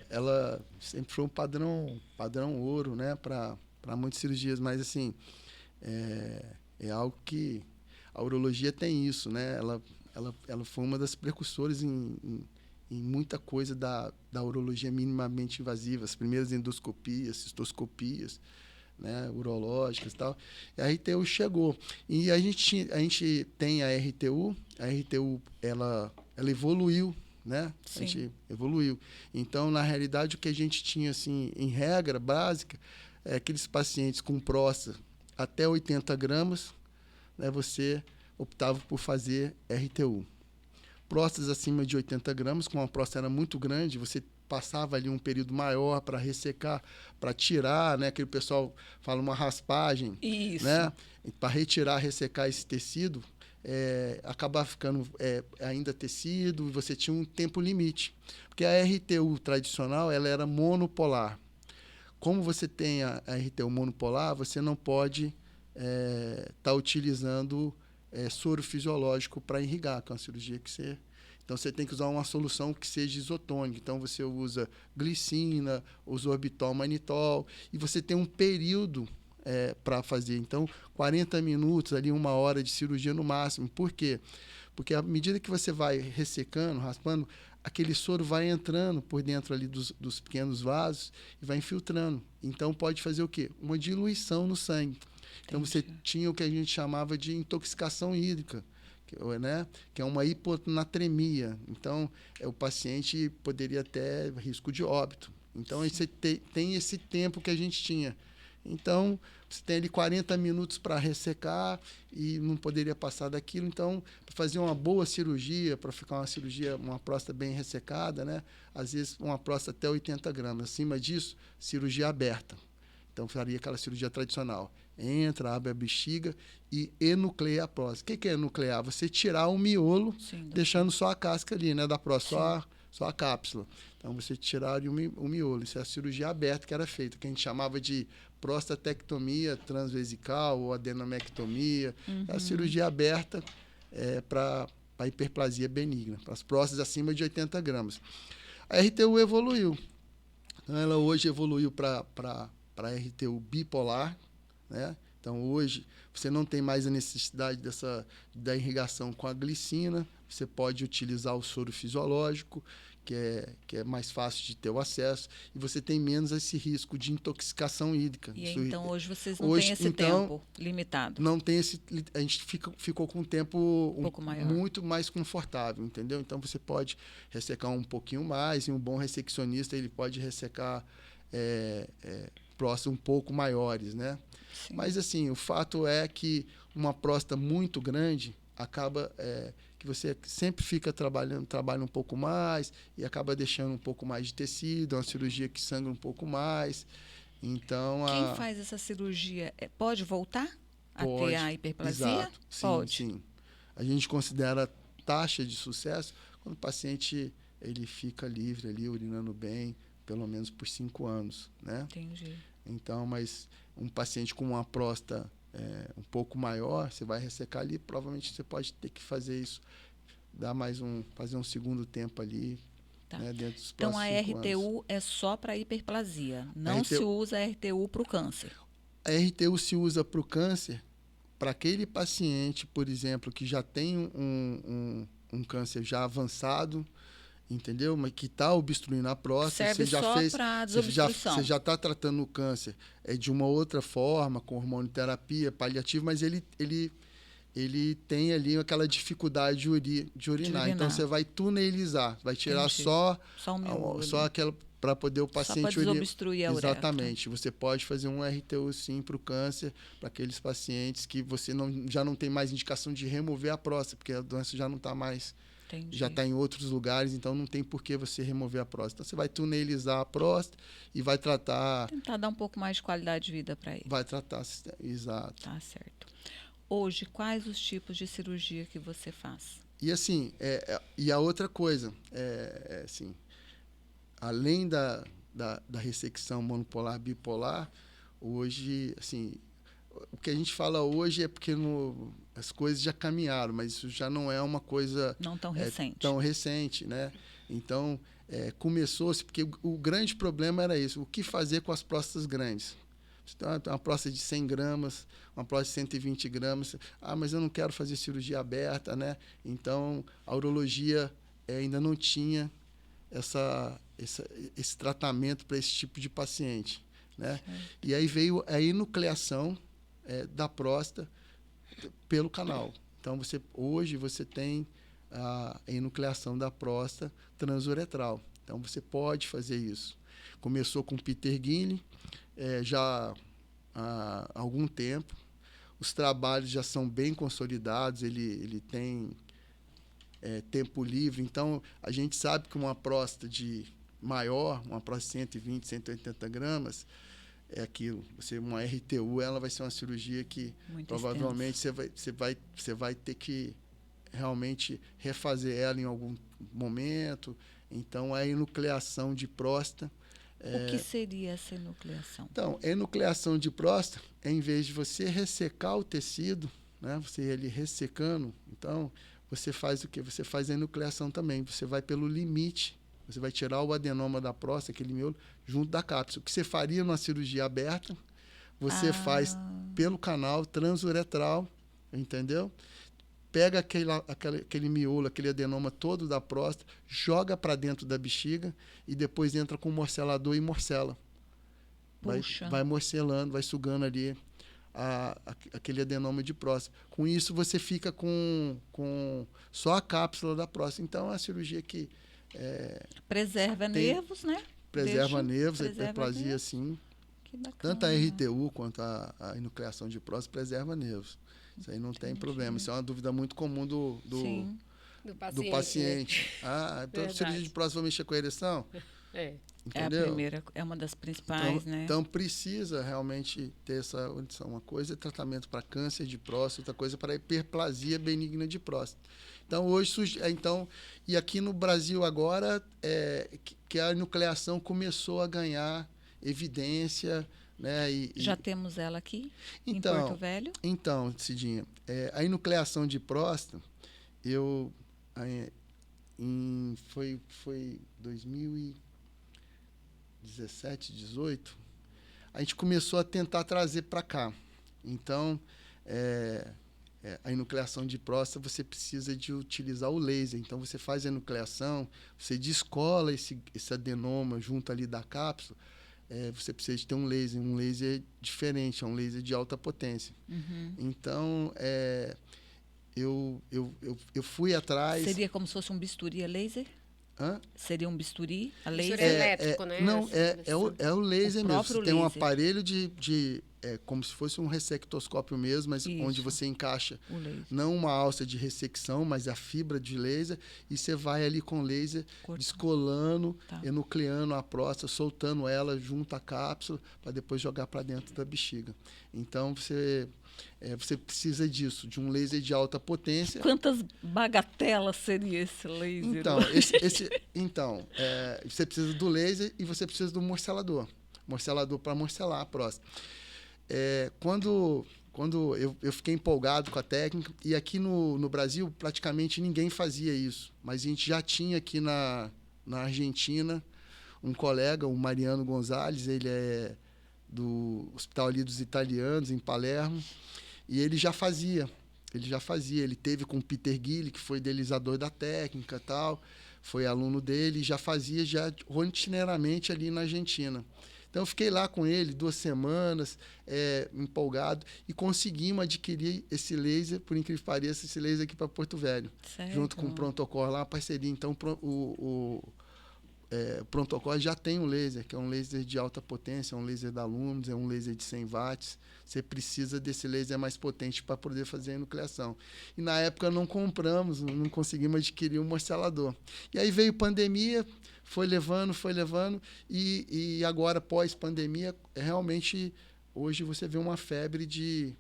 Speaker 3: Ela sempre foi um padrão ouro, né, para muitas cirurgias, mas assim, é algo que a urologia tem isso, né? Ela foi uma das precursoras em muita coisa da urologia minimamente invasiva, as primeiras endoscopias, cistoscopias, né, urológicas e tal. A RTU chegou. E a gente tem a RTU ela evoluiu, né?
Speaker 1: Sim.
Speaker 3: A gente evoluiu. Então, na realidade, o que a gente tinha assim, em regra básica, é aqueles pacientes com próstata até 80 gramas, né, você optava por fazer RTU. Próstatas acima de 80 gramas, com uma próstata muito grande, você passava ali um período maior para ressecar, para tirar, né? Aquele pessoal fala uma raspagem,
Speaker 1: isso,
Speaker 3: né? Para retirar, ressecar esse tecido, acabava ficando ainda tecido, e você tinha um tempo limite. Porque a RTU tradicional, ela era monopolar. Como você tem a RTU monopolar, você não pode estar utilizando soro fisiológico para irrigar, que é uma cirurgia que você... Então, você tem que usar uma solução que seja isotônica. Então, você usa glicina, usa orbitol, manitol, e você tem um período para fazer. Então, 40 minutos, ali 1 hora de cirurgia no máximo. Por quê? Porque à medida que você vai ressecando, raspando, aquele soro vai entrando por dentro ali dos pequenos vasos e vai infiltrando. Então, pode fazer o quê? Uma diluição no sangue. Então, você tinha o que a gente chamava de intoxicação hídrica, né? Que é uma hiponatremia. Então, o paciente poderia ter risco de óbito. Então, você tem esse tempo que a gente tinha. Então, você tem ali 40 minutos para ressecar e não poderia passar daquilo. Então, para fazer uma boa cirurgia, para ficar uma próstata bem ressecada, né? Às vezes, uma próstata até 80 gramas. Acima disso, cirurgia aberta. Então, faria aquela cirurgia tradicional. Entra, abre a bexiga e enucleia a próstata. O que é enuclear? Você tirar o miolo, deixando só a casca ali, né, da próstata, só a cápsula. Então, você tirar o miolo. Isso é a cirurgia aberta que era feita, que a gente chamava de prostatectomia transvesical ou adenomectomia. É a cirurgia aberta para a hiperplasia benigna, para as próstatas acima de 80 gramas. A RTU evoluiu. Então, ela hoje evoluiu para a RTU bipolar, né? Então, hoje, você não tem mais a necessidade da irrigação com a glicina, você pode utilizar o soro fisiológico, que é mais fácil de ter o acesso, e você tem menos esse risco de intoxicação hídrica.
Speaker 1: E então, hoje vocês não têm esse tempo limitado?
Speaker 3: Não tem a gente ficou com um tempo muito mais confortável, entendeu? Então, você pode ressecar um pouquinho mais, e um bom resseccionista, ele pode ressecar próstatas um pouco maiores, né? Sim. Mas, assim, o fato é que uma próstata muito grande acaba que você sempre fica trabalha um pouco mais e acaba deixando um pouco mais de tecido, uma cirurgia que sangra um pouco mais. Então,
Speaker 1: quem faz essa cirurgia pode voltar a ter a hiperplasia?
Speaker 3: Exato. Sim,
Speaker 1: pode.
Speaker 3: Sim. A gente considera taxa de sucesso quando o paciente ele fica livre ali, urinando bem, pelo menos por 5 anos, né?
Speaker 1: Entendi.
Speaker 3: Então, mas um paciente com uma próstata um pouco maior, você vai ressecar ali, provavelmente você pode ter que fazer isso, fazer um segundo tempo ali,
Speaker 1: tá,
Speaker 3: né, dentro dos
Speaker 1: então,
Speaker 3: próximos 5 anos.
Speaker 1: Então, a RTU é só para hiperplasia, não se usa a RTU para o câncer?
Speaker 3: A RTU se usa para o câncer, para aquele paciente, por exemplo, que já tem um câncer já avançado, entendeu? Mas que está obstruindo a próstata.
Speaker 1: Serve só para desobstrução.
Speaker 3: Você já está tratando o câncer de uma outra forma, com hormonoterapia, paliativo, mas ele tem ali aquela dificuldade de urinar. Então, você vai tunelizar, vai tirar só para poder o
Speaker 1: Só
Speaker 3: paciente...
Speaker 1: para desobstruir a uretra.
Speaker 3: Exatamente. Você pode fazer um RTU, sim, para o câncer, para aqueles pacientes que você já não tem mais indicação de remover a próstata, porque a doença já não está mais...
Speaker 1: Entendi.
Speaker 3: Já está em outros lugares, então não tem por que você remover a próstata. Então, você vai tunelizar a próstata e vai tratar...
Speaker 1: Tentar dar um pouco mais de qualidade de vida para ele.
Speaker 3: Vai tratar, exato.
Speaker 1: Tá certo. Hoje, quais os tipos de cirurgia que você faz?
Speaker 3: E assim, e a outra coisa, assim, além da ressecção monopolar bipolar, hoje, assim, o que a gente fala hoje é porque as coisas já caminharam, mas isso já não é uma coisa...
Speaker 1: Não tão recente.
Speaker 3: Tão recente, né? Então, começou-se, porque o grande problema era isso, o que fazer com as próstatas grandes? Você tem uma próstata de 100 gramas, uma próstata de 120 gramas. Mas eu não quero fazer cirurgia aberta, né? Então, a urologia ainda não tinha esse tratamento para esse tipo de paciente, né? E aí veio a enucleação da próstata pelo canal. Então, hoje você tem a enucleação da próstata transuretral. Então, você pode fazer isso. Começou com Peter Guinle, já há algum tempo. Os trabalhos já são bem consolidados, ele tem tempo livre. Então, a gente sabe que uma próstata maior, uma próstata de 120, 180 gramas, é aquilo. Uma RTU, ela vai ser uma cirurgia que
Speaker 1: muito
Speaker 3: provavelmente você vai ter que realmente refazer ela em algum momento. Então, a enucleação de próstata...
Speaker 1: O que seria essa enucleação?
Speaker 3: Então, a enucleação de próstata, em vez de você ressecar o tecido, né, você ele ressecando, então, você faz o quê? Você faz a enucleação também. Você vai pelo limite, você vai tirar o adenoma da próstata, aquele miolo, junto da cápsula. O que você faria numa cirurgia aberta, você faz pelo canal transuretral, entendeu? Pega aquele miolo, aquele adenoma todo da próstata, joga para dentro da bexiga e depois entra com o morcelador e morcela. Vai morcelando, vai sugando ali aquele adenoma de próstata. Com isso, você fica com só a cápsula da próstata. Então, é uma cirurgia que...
Speaker 1: preserva nervos, né?
Speaker 3: Preserva nervos, a hiperplasia, sim.
Speaker 1: Que bacana.
Speaker 3: Tanto a RTU quanto a enucleação de próstata preserva nervos. Isso aí não tem problema. Isso é uma dúvida muito comum do paciente.
Speaker 2: Né?
Speaker 3: Então, cirurgia de próstata vai mexer com a ereção? Entendeu?
Speaker 1: É a primeira, é uma das principais, né?
Speaker 3: Então, precisa realmente ter essa audição. Uma coisa é tratamento para câncer de próstata, outra coisa é para hiperplasia benigna de próstata. Então, hoje, e aqui no Brasil agora, que a enucleação começou a ganhar evidência, né?
Speaker 1: Já temos ela aqui, em Porto Velho?
Speaker 3: Então, Cidinha, a enucleação de próstata, foi 2017, 18, a gente começou a tentar trazer para cá. Então, a enucleação de próstata, você precisa de utilizar o laser. Então, você faz a enucleação, você descola esse adenoma junto ali da cápsula. Você precisa de ter um laser diferente, é um laser de alta potência.
Speaker 1: Uhum.
Speaker 3: Então, eu fui atrás...
Speaker 1: Seria como se fosse um bisturi a laser? Seria um bisturi a laser?
Speaker 2: Bisturi elétrico, né?
Speaker 3: Não, é o laser mesmo. Você tem um aparelho como se fosse um ressectoscópio mesmo, mas onde você encaixa não uma alça de ressecção, mas a fibra de laser, e você vai ali com laser descolando, enucleando a próstata, soltando ela junto à cápsula, para depois jogar para dentro da bexiga. Então, você precisa disso, de um laser de alta potência.
Speaker 1: Quantas bagatelas seria esse laser?
Speaker 3: Então, você precisa do laser e você precisa do morcelador para morcelar a próstata. Quando eu fiquei empolgado com a técnica, e aqui no Brasil praticamente ninguém fazia isso, mas a gente já tinha aqui na Argentina um colega, o Mariano Gonzalez, ele é do Hospital ali dos Italianos, em Palermo, e ele já fazia, ele teve com o Peter Guille, que foi idealizador da técnica e tal, foi aluno dele, e já fazia rotineiramente ali na Argentina. Então, eu fiquei lá com ele 2 semanas, empolgado, e conseguimos adquirir esse laser, por incrível que pareça, esse laser aqui para Porto Velho.
Speaker 1: Certo.
Speaker 3: Junto com o Prontocor lá, uma parceria. Então, o pronto-socorro já tem um laser, que é um laser de alta potência, um laser da Lumos, é um laser de 100 watts. Você precisa desse laser mais potente para poder fazer a enucleação. E na época não compramos, não conseguimos adquirir um morcelador. E aí veio pandemia, foi levando, e agora, pós-pandemia, realmente, hoje você vê uma febre de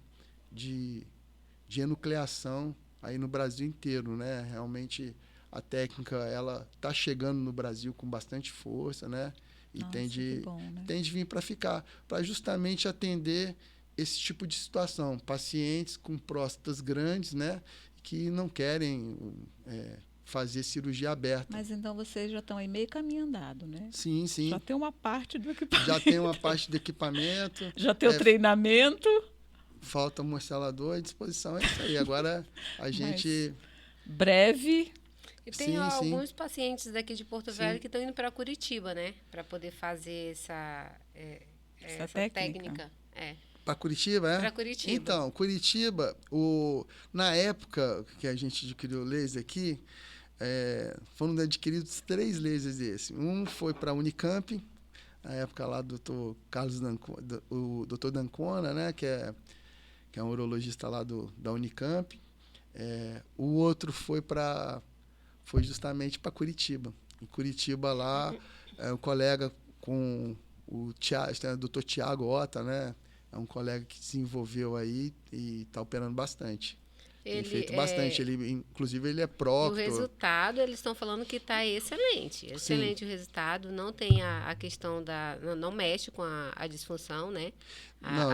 Speaker 3: enucleação aí no Brasil inteiro, né? Realmente a técnica ela está chegando no Brasil com bastante força, né? E
Speaker 1: Nossa,
Speaker 3: tem de vir para ficar, para justamente atender esse tipo de situação, pacientes com próstatas grandes, né? Que não querem fazer cirurgia aberta.
Speaker 1: Mas então vocês já estão aí meio caminho andado, né?
Speaker 3: Sim.
Speaker 1: Já tem uma parte do equipamento.
Speaker 3: Já tem uma parte do equipamento.
Speaker 1: Já tem o treinamento.
Speaker 3: Falta um morcelador à disposição, é isso aí. Agora a gente...
Speaker 1: Breve.
Speaker 2: E tem alguns pacientes daqui de Porto Velho que estão indo para Curitiba, né? Para poder fazer essa técnica.
Speaker 3: Para Curitiba, é?
Speaker 2: Para Curitiba.
Speaker 3: Então, Curitiba, na época que a gente adquiriu o laser aqui, foram adquiridos 3 lasers desses. Um foi para a Unicamp, na época lá do Dr. Carlos Dancona, o Dr. Dancona, né? Que é um urologista lá da Unicamp. O outro foi justamente para Curitiba. Em Curitiba, lá, um colega com o Dr. Tiago Ota, né? É um colega que desenvolveu aí e está operando bastante. Tem feito bastante. Inclusive, ele é próctor.
Speaker 2: O resultado, eles estão falando que está excelente. Excelente o resultado. Não tem a questão da... Não mexe com a disfunção, né?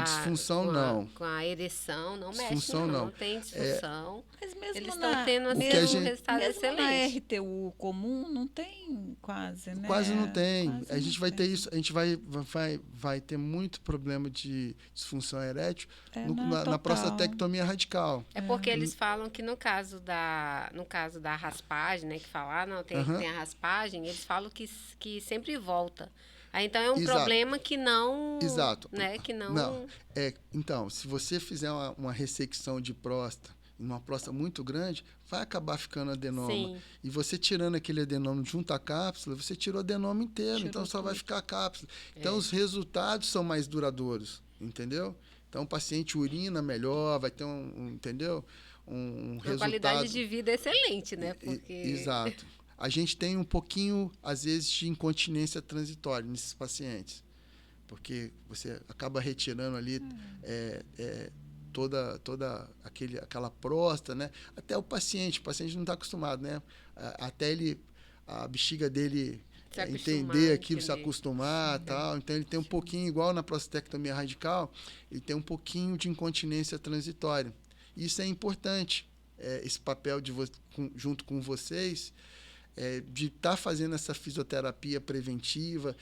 Speaker 3: Disfunção não.
Speaker 2: Com a ereção, não
Speaker 3: disfunção,
Speaker 2: mexe, não tem disfunção.
Speaker 1: Mas mesmo
Speaker 2: eles estão tendo um resultado excelente.
Speaker 1: Na RTU comum não tem quase, né?
Speaker 3: Quase não tem. A gente vai ter isso, a gente vai ter muito problema de disfunção erétil na prostatectomia radical.
Speaker 2: É porque eles falam que no caso da raspagem, né, que falar, não tem a raspagem, eles falam que sempre volta. Aí, então é um problema que não...
Speaker 3: Exato.
Speaker 2: Né, que não...
Speaker 3: Então, se você fizer uma ressecção de próstata, uma próstata muito grande, vai acabar ficando adenoma.
Speaker 2: Sim.
Speaker 3: E você tirando aquele adenoma junto à cápsula, você tirou o adenoma inteiro, então só vai ficar a cápsula. Então, os resultados são mais duradouros, entendeu? Então, o paciente urina melhor, vai ter entendeu? Um resultado...
Speaker 2: Uma qualidade de vida excelente, né? Porque...
Speaker 3: Exato. A gente tem um pouquinho, às vezes, de incontinência transitória nesses pacientes, porque você acaba retirando ali toda aquela próstata, né? Até o paciente não está acostumado, né? Até a bexiga dele entender aquilo, se acostumar, tal. Então ele tem um pouquinho, igual na prostatectomia radical, ele tem um pouquinho de incontinência transitória. Isso é importante, esse papel junto com vocês, de estar fazendo essa fisioterapia preventiva.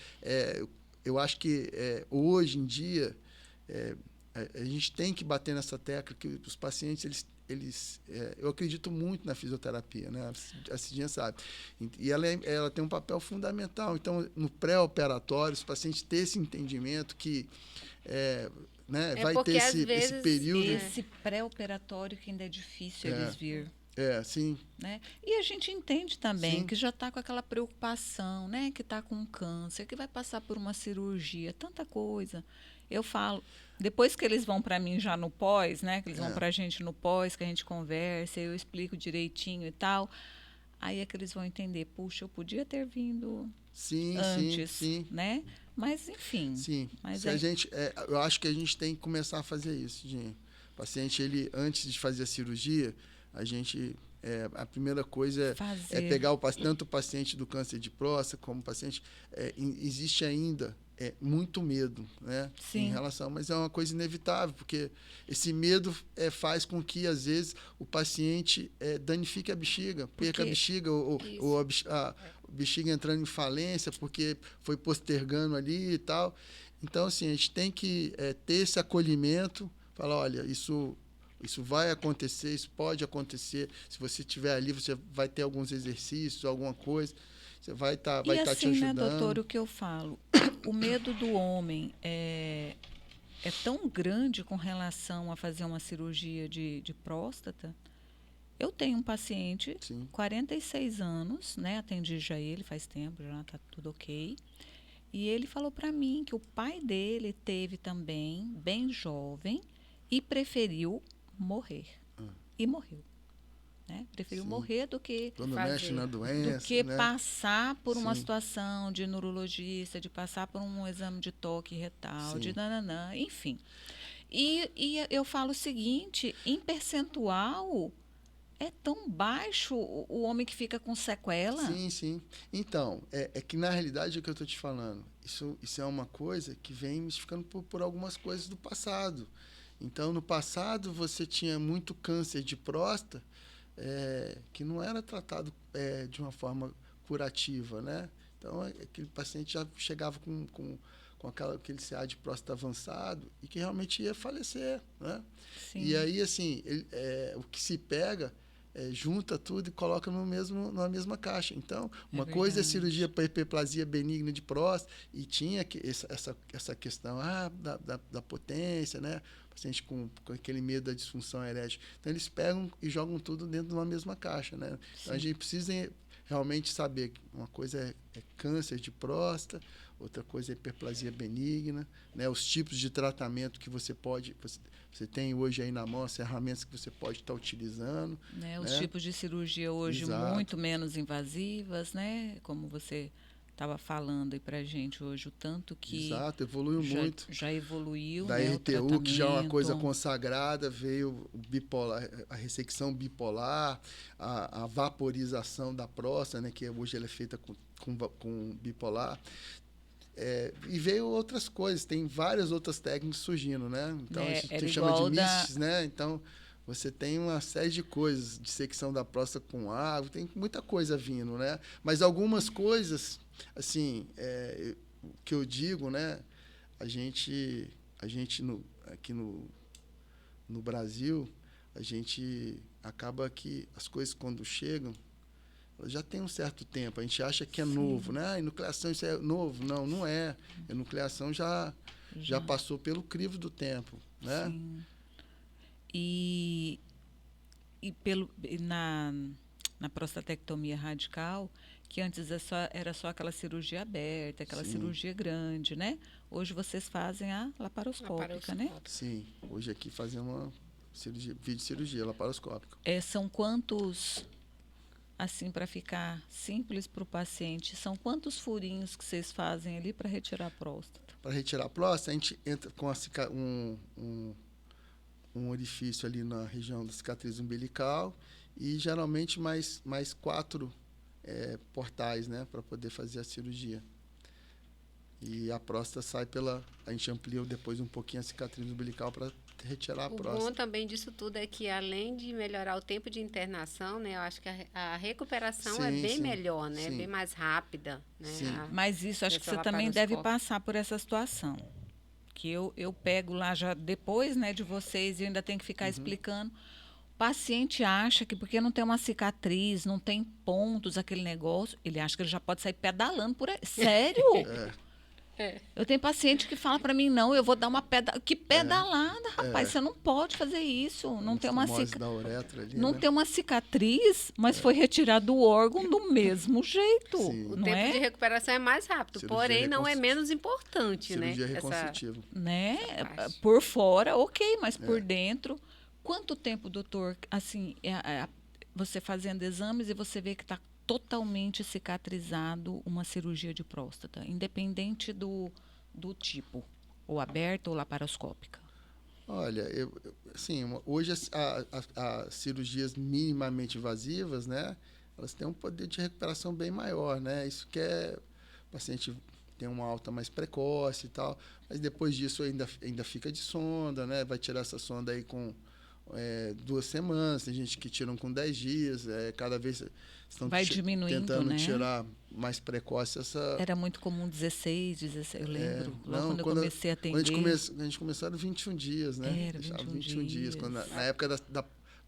Speaker 3: Eu acho que hoje em dia a gente tem que bater nessa tecla que os pacientes eu acredito muito na fisioterapia, né? A Cidinha sabe. E ela tem um papel fundamental. Então, no pré-operatório, os pacientes têm esse entendimento que né, vai ter esse período.
Speaker 1: Esse pré-operatório que ainda é difícil eles vir.
Speaker 3: Sim.
Speaker 1: Né? E a gente entende também
Speaker 3: Sim.
Speaker 1: que já está com aquela preocupação, né? Que está com câncer, que vai passar por uma cirurgia, tanta coisa. Eu falo, depois que eles vão para mim já no pós, né? Que eles vão para a gente no pós, que a gente conversa, eu explico direitinho e tal. Aí é que eles vão entender, puxa, eu podia ter vindo antes, né? Mas, enfim.
Speaker 3: Sim.
Speaker 1: Mas
Speaker 3: eu acho que a gente tem que começar a fazer isso, Dinho. O paciente, antes de fazer a cirurgia, a primeira coisa é pegar tanto o paciente do câncer de próstata como o paciente. Existe ainda muito medo, né?
Speaker 1: Sim.
Speaker 3: Em relação, mas é uma coisa inevitável, porque esse medo faz com que, às vezes, o paciente danifique a bexiga, perca a bexiga, ou a bexiga entrando em falência, porque foi postergando ali e tal. Então, assim, a gente tem que ter esse acolhimento, falar, olha, isso vai acontecer, isso pode acontecer. Se você estiver ali, você vai ter alguns exercícios, alguma coisa. Você vai estar te ajudando.
Speaker 1: Né, doutor, o que eu falo? O medo do homem é tão grande com relação a fazer uma cirurgia de próstata Eu tenho um paciente,
Speaker 3: Sim.
Speaker 1: 46 anos, né? Atendi já ele faz tempo, já está tudo ok. E ele falou para mim que o pai dele teve também, bem jovem, e preferiu morrer. E morreu. Né? Preferiu
Speaker 3: Sim.
Speaker 1: morrer do que
Speaker 3: Quando mexe na doença,
Speaker 1: do que
Speaker 3: né?
Speaker 1: passar por uma
Speaker 3: Sim.
Speaker 1: situação de neurologista, de passar por um exame de toque retal,
Speaker 3: Sim.
Speaker 1: de nananã, enfim. E eu falo o seguinte, em percentual, é tão baixo o homem que fica com sequela.
Speaker 3: Sim, sim. Então, é que na realidade é o que eu estou te falando. Isso é uma coisa que vem mistificando por algumas coisas do passado. Então, no passado, você tinha muito câncer de próstata que não era tratado de uma forma curativa, né? Então, aquele paciente já chegava com aquele CA de próstata avançado e que realmente ia falecer, né?
Speaker 1: Sim.
Speaker 3: E aí, assim, o que se pega junta tudo e coloca numa mesma caixa. Então, uma coisa é cirurgia para hiperplasia benigna de próstata e tinha essa questão da potência, né? Paciente com aquele medo da disfunção erétil. Então, eles pegam e jogam tudo dentro de uma mesma caixa, né? Então, a gente precisa realmente saber que uma coisa é câncer de próstata, outra coisa é hiperplasia benigna, né? Os tipos de tratamento que você tem hoje aí na mão, as ferramentas que você pode estar utilizando.
Speaker 1: Né? Os tipos de cirurgia hoje muito menos invasivas, né? Como você estava falando aí pra gente hoje, o tanto que
Speaker 3: evoluiu muito.
Speaker 1: Já evoluiu,
Speaker 3: da
Speaker 1: né,
Speaker 3: RTU, que já é uma coisa consagrada, veio o bipolar, a ressecção bipolar, a vaporização da próstata, né, que hoje ela é feita com bipolar. E veio outras coisas, tem várias outras técnicas surgindo, né? Então, isso se chama de MISTs, né? Então, você tem uma série de coisas, dissecção da próstata com água, tem muita coisa vindo, né? Mas algumas coisas, assim, o que eu digo, né? A gente aqui no Brasil, a gente acaba que as coisas, quando chegam, já tem um certo tempo. A gente acha que é novo, né? A enucleação, isso é novo. Não, não é. A enucleação já passou pelo crivo do tempo, né?
Speaker 1: Sim. Na prostatectomia radical, que antes era só aquela cirurgia aberta, aquela cirurgia grande, né? Hoje vocês fazem a laparoscópica, né?
Speaker 3: Sim. Hoje aqui fazemos uma videocirurgia laparoscópica.
Speaker 1: São quantos... Assim, para ficar simples para o paciente, são quantos furinhos que vocês fazem ali para retirar a próstata?
Speaker 3: Para retirar a próstata, a gente entra com um orifício ali na região da cicatriz umbilical e geralmente mais 4 portais, né, para poder fazer a cirurgia. E a próstata sai a gente amplia depois um pouquinho a cicatriz umbilical para retirar a próstata.
Speaker 2: O bom também disso tudo é que, além de melhorar o tempo de internação, né, eu acho que a recuperação é bem melhor, né, bem mais rápida. Né,
Speaker 1: mas isso, acho que você também deve passar por essa situação. Que eu pego lá já depois, né, de vocês e eu ainda tenho que ficar explicando. O paciente acha que porque não tem uma cicatriz, não tem pontos, aquele negócio, ele acha que ele já pode sair pedalando por aí. Sério? Eu tenho paciente que fala para mim, não, eu vou dar uma pedalada. Que pedalada, rapaz, você não pode fazer isso. Não tem uma tem uma cicatriz, mas foi retirado o órgão do mesmo jeito.
Speaker 2: O tempo de recuperação é mais rápido, porém não é menos importante,
Speaker 3: cirurgia reconstrutiva.
Speaker 1: Né? Por fora, ok, mas por dentro. Quanto tempo, doutor, assim, você fazendo exames e você vê que está totalmente cicatrizado uma cirurgia de próstata, independente do tipo, ou aberta ou laparoscópica?
Speaker 3: Olha, assim, hoje as cirurgias minimamente invasivas, né, elas têm um poder de recuperação bem maior, né? Isso que o paciente tem uma alta mais precoce e tal, mas depois disso ainda fica de sonda, né? Vai tirar essa sonda aí com 2 semanas, tem gente que tiram com 10 dias, cada vez estão tentando tirar mais precoce essa...
Speaker 1: Era muito comum 16, eu lembro, quando eu comecei a atender.
Speaker 3: Quando a gente começou era 21 dias, né?
Speaker 1: Era 21
Speaker 3: dias. Na época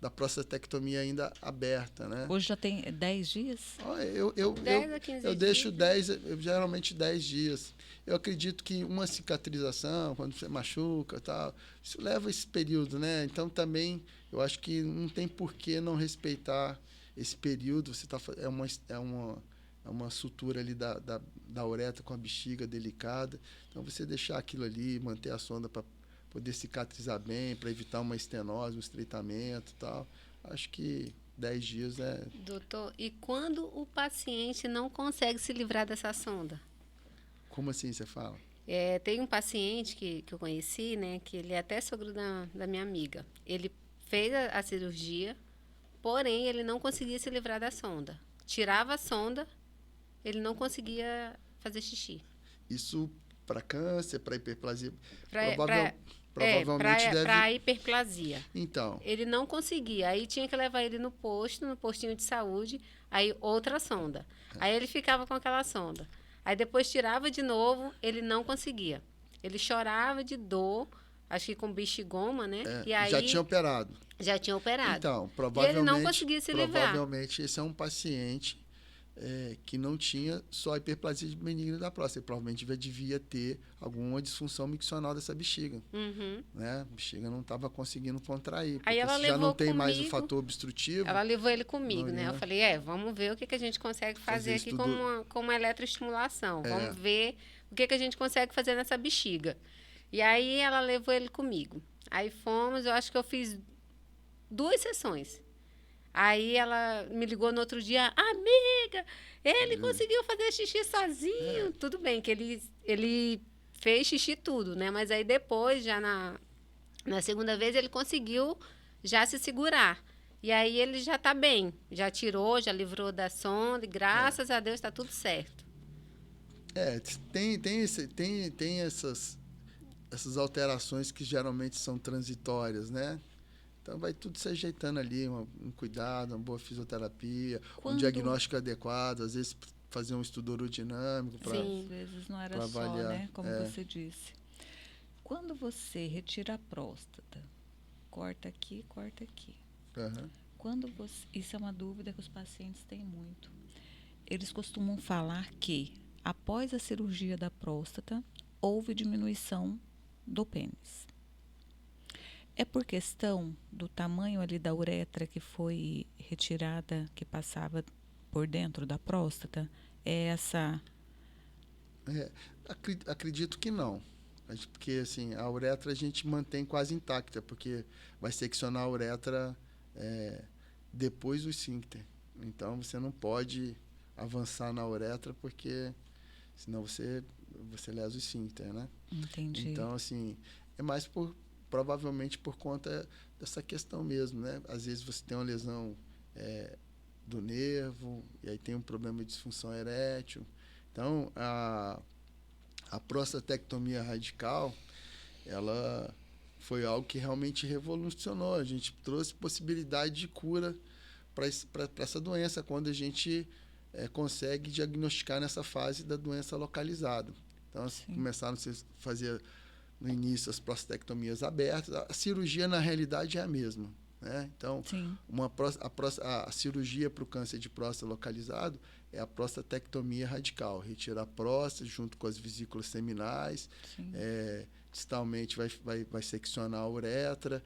Speaker 3: da prostatectomia ainda aberta, né?
Speaker 1: Hoje já tem 10 dias?
Speaker 3: Eu
Speaker 2: 10 a 15
Speaker 3: eu deixo
Speaker 2: dias.
Speaker 3: 10, geralmente 10 dias. Eu acredito que uma cicatrização, quando você machuca, tal, isso leva esse período, né? Então também eu acho que não tem por que não respeitar esse período. Você tá, é uma sutura ali da uretra com a bexiga delicada. Então você deixar aquilo ali, manter a sonda para poder cicatrizar bem, para evitar uma estenose, um estreitamento e tal. Acho que 10 dias é...
Speaker 2: Doutor, e quando o paciente não consegue se livrar dessa sonda?
Speaker 3: Como assim você fala?
Speaker 2: Tem um paciente que eu conheci, né, que ele é até sogro da minha amiga. Ele fez a cirurgia, porém ele não conseguia se livrar da sonda. Tirava a sonda, ele não conseguia fazer xixi.
Speaker 3: Isso para câncer, para hiperplasia?
Speaker 2: Provavelmente
Speaker 3: Deve...
Speaker 2: Para hiperplasia.
Speaker 3: Então,
Speaker 2: Ele não conseguia. Aí tinha que levar ele no postinho de saúde, aí outra sonda. Aí ele ficava com aquela sonda. Aí depois tirava de novo, ele não conseguia. Ele chorava de dor, acho que com bexigoma, né? E aí
Speaker 3: já tinha operado.
Speaker 2: já tinha operado.
Speaker 3: Então,
Speaker 2: e ele não conseguia se livrar.
Speaker 3: Provavelmente esse é um paciente que não tinha só a hiperplasia benigna da próstata. Ele provavelmente devia ter alguma disfunção miccional dessa bexiga.
Speaker 2: Uhum.
Speaker 3: Né? A bexiga não estava conseguindo contrair.
Speaker 2: Aí ela
Speaker 3: se já
Speaker 2: levou
Speaker 3: não tem mais o
Speaker 2: comigo,
Speaker 3: fator obstrutivo...
Speaker 2: Ela levou ele comigo,
Speaker 3: não,
Speaker 2: né? Eu falei, vamos ver o que a gente consegue fazer aqui com uma eletroestimulação. Vamos ver o que a gente consegue fazer nessa bexiga. E aí ela levou ele comigo. Aí fomos, eu acho que eu fiz 2 sessões. Aí ela me ligou no outro dia, amiga, ele conseguiu fazer xixi sozinho. Tudo bem que ele fez xixi tudo, né? Mas aí depois, já na segunda vez, ele conseguiu já se segurar. E aí ele já está bem, já tirou, já livrou da sonda, e graças a Deus está tudo certo.
Speaker 3: Tem essas alterações que geralmente são transitórias, né? Então, vai tudo se ajeitando ali, um cuidado, uma boa fisioterapia, um diagnóstico adequado, às vezes fazer um estudo urodinâmico para avaliar.
Speaker 1: Às vezes não era só, né? Como você disse. Quando você retira a próstata, corta aqui.
Speaker 3: Uhum.
Speaker 1: Isso é uma dúvida que os pacientes têm muito. Eles costumam falar que, após a cirurgia da próstata, houve diminuição do pênis. É por questão do tamanho ali da uretra que foi retirada, que passava por dentro da próstata?
Speaker 3: Acredito que não. Porque assim, a uretra a gente mantém quase intacta, porque vai seccionar a uretra depois do esfíncter. Então, você não pode avançar na uretra, porque senão você lesa o esfíncter, né?
Speaker 1: Entendi.
Speaker 3: Então, assim, é mais provavelmente por conta dessa questão mesmo, né? Às vezes você tem uma lesão do nervo, e aí tem um problema de disfunção erétil. Então, a prostatectomia radical, ela foi algo que realmente revolucionou. A gente trouxe possibilidade de cura para essa doença, quando a gente consegue diagnosticar nessa fase da doença localizada. Então, começaram a fazer no início as prostatectomias abertas. A cirurgia, na realidade, é a mesma, né? Então, a cirurgia para o câncer de próstata localizado é a prostatectomia radical. Retira a próstata junto com as vesículas seminais. Distalmente vai seccionar a uretra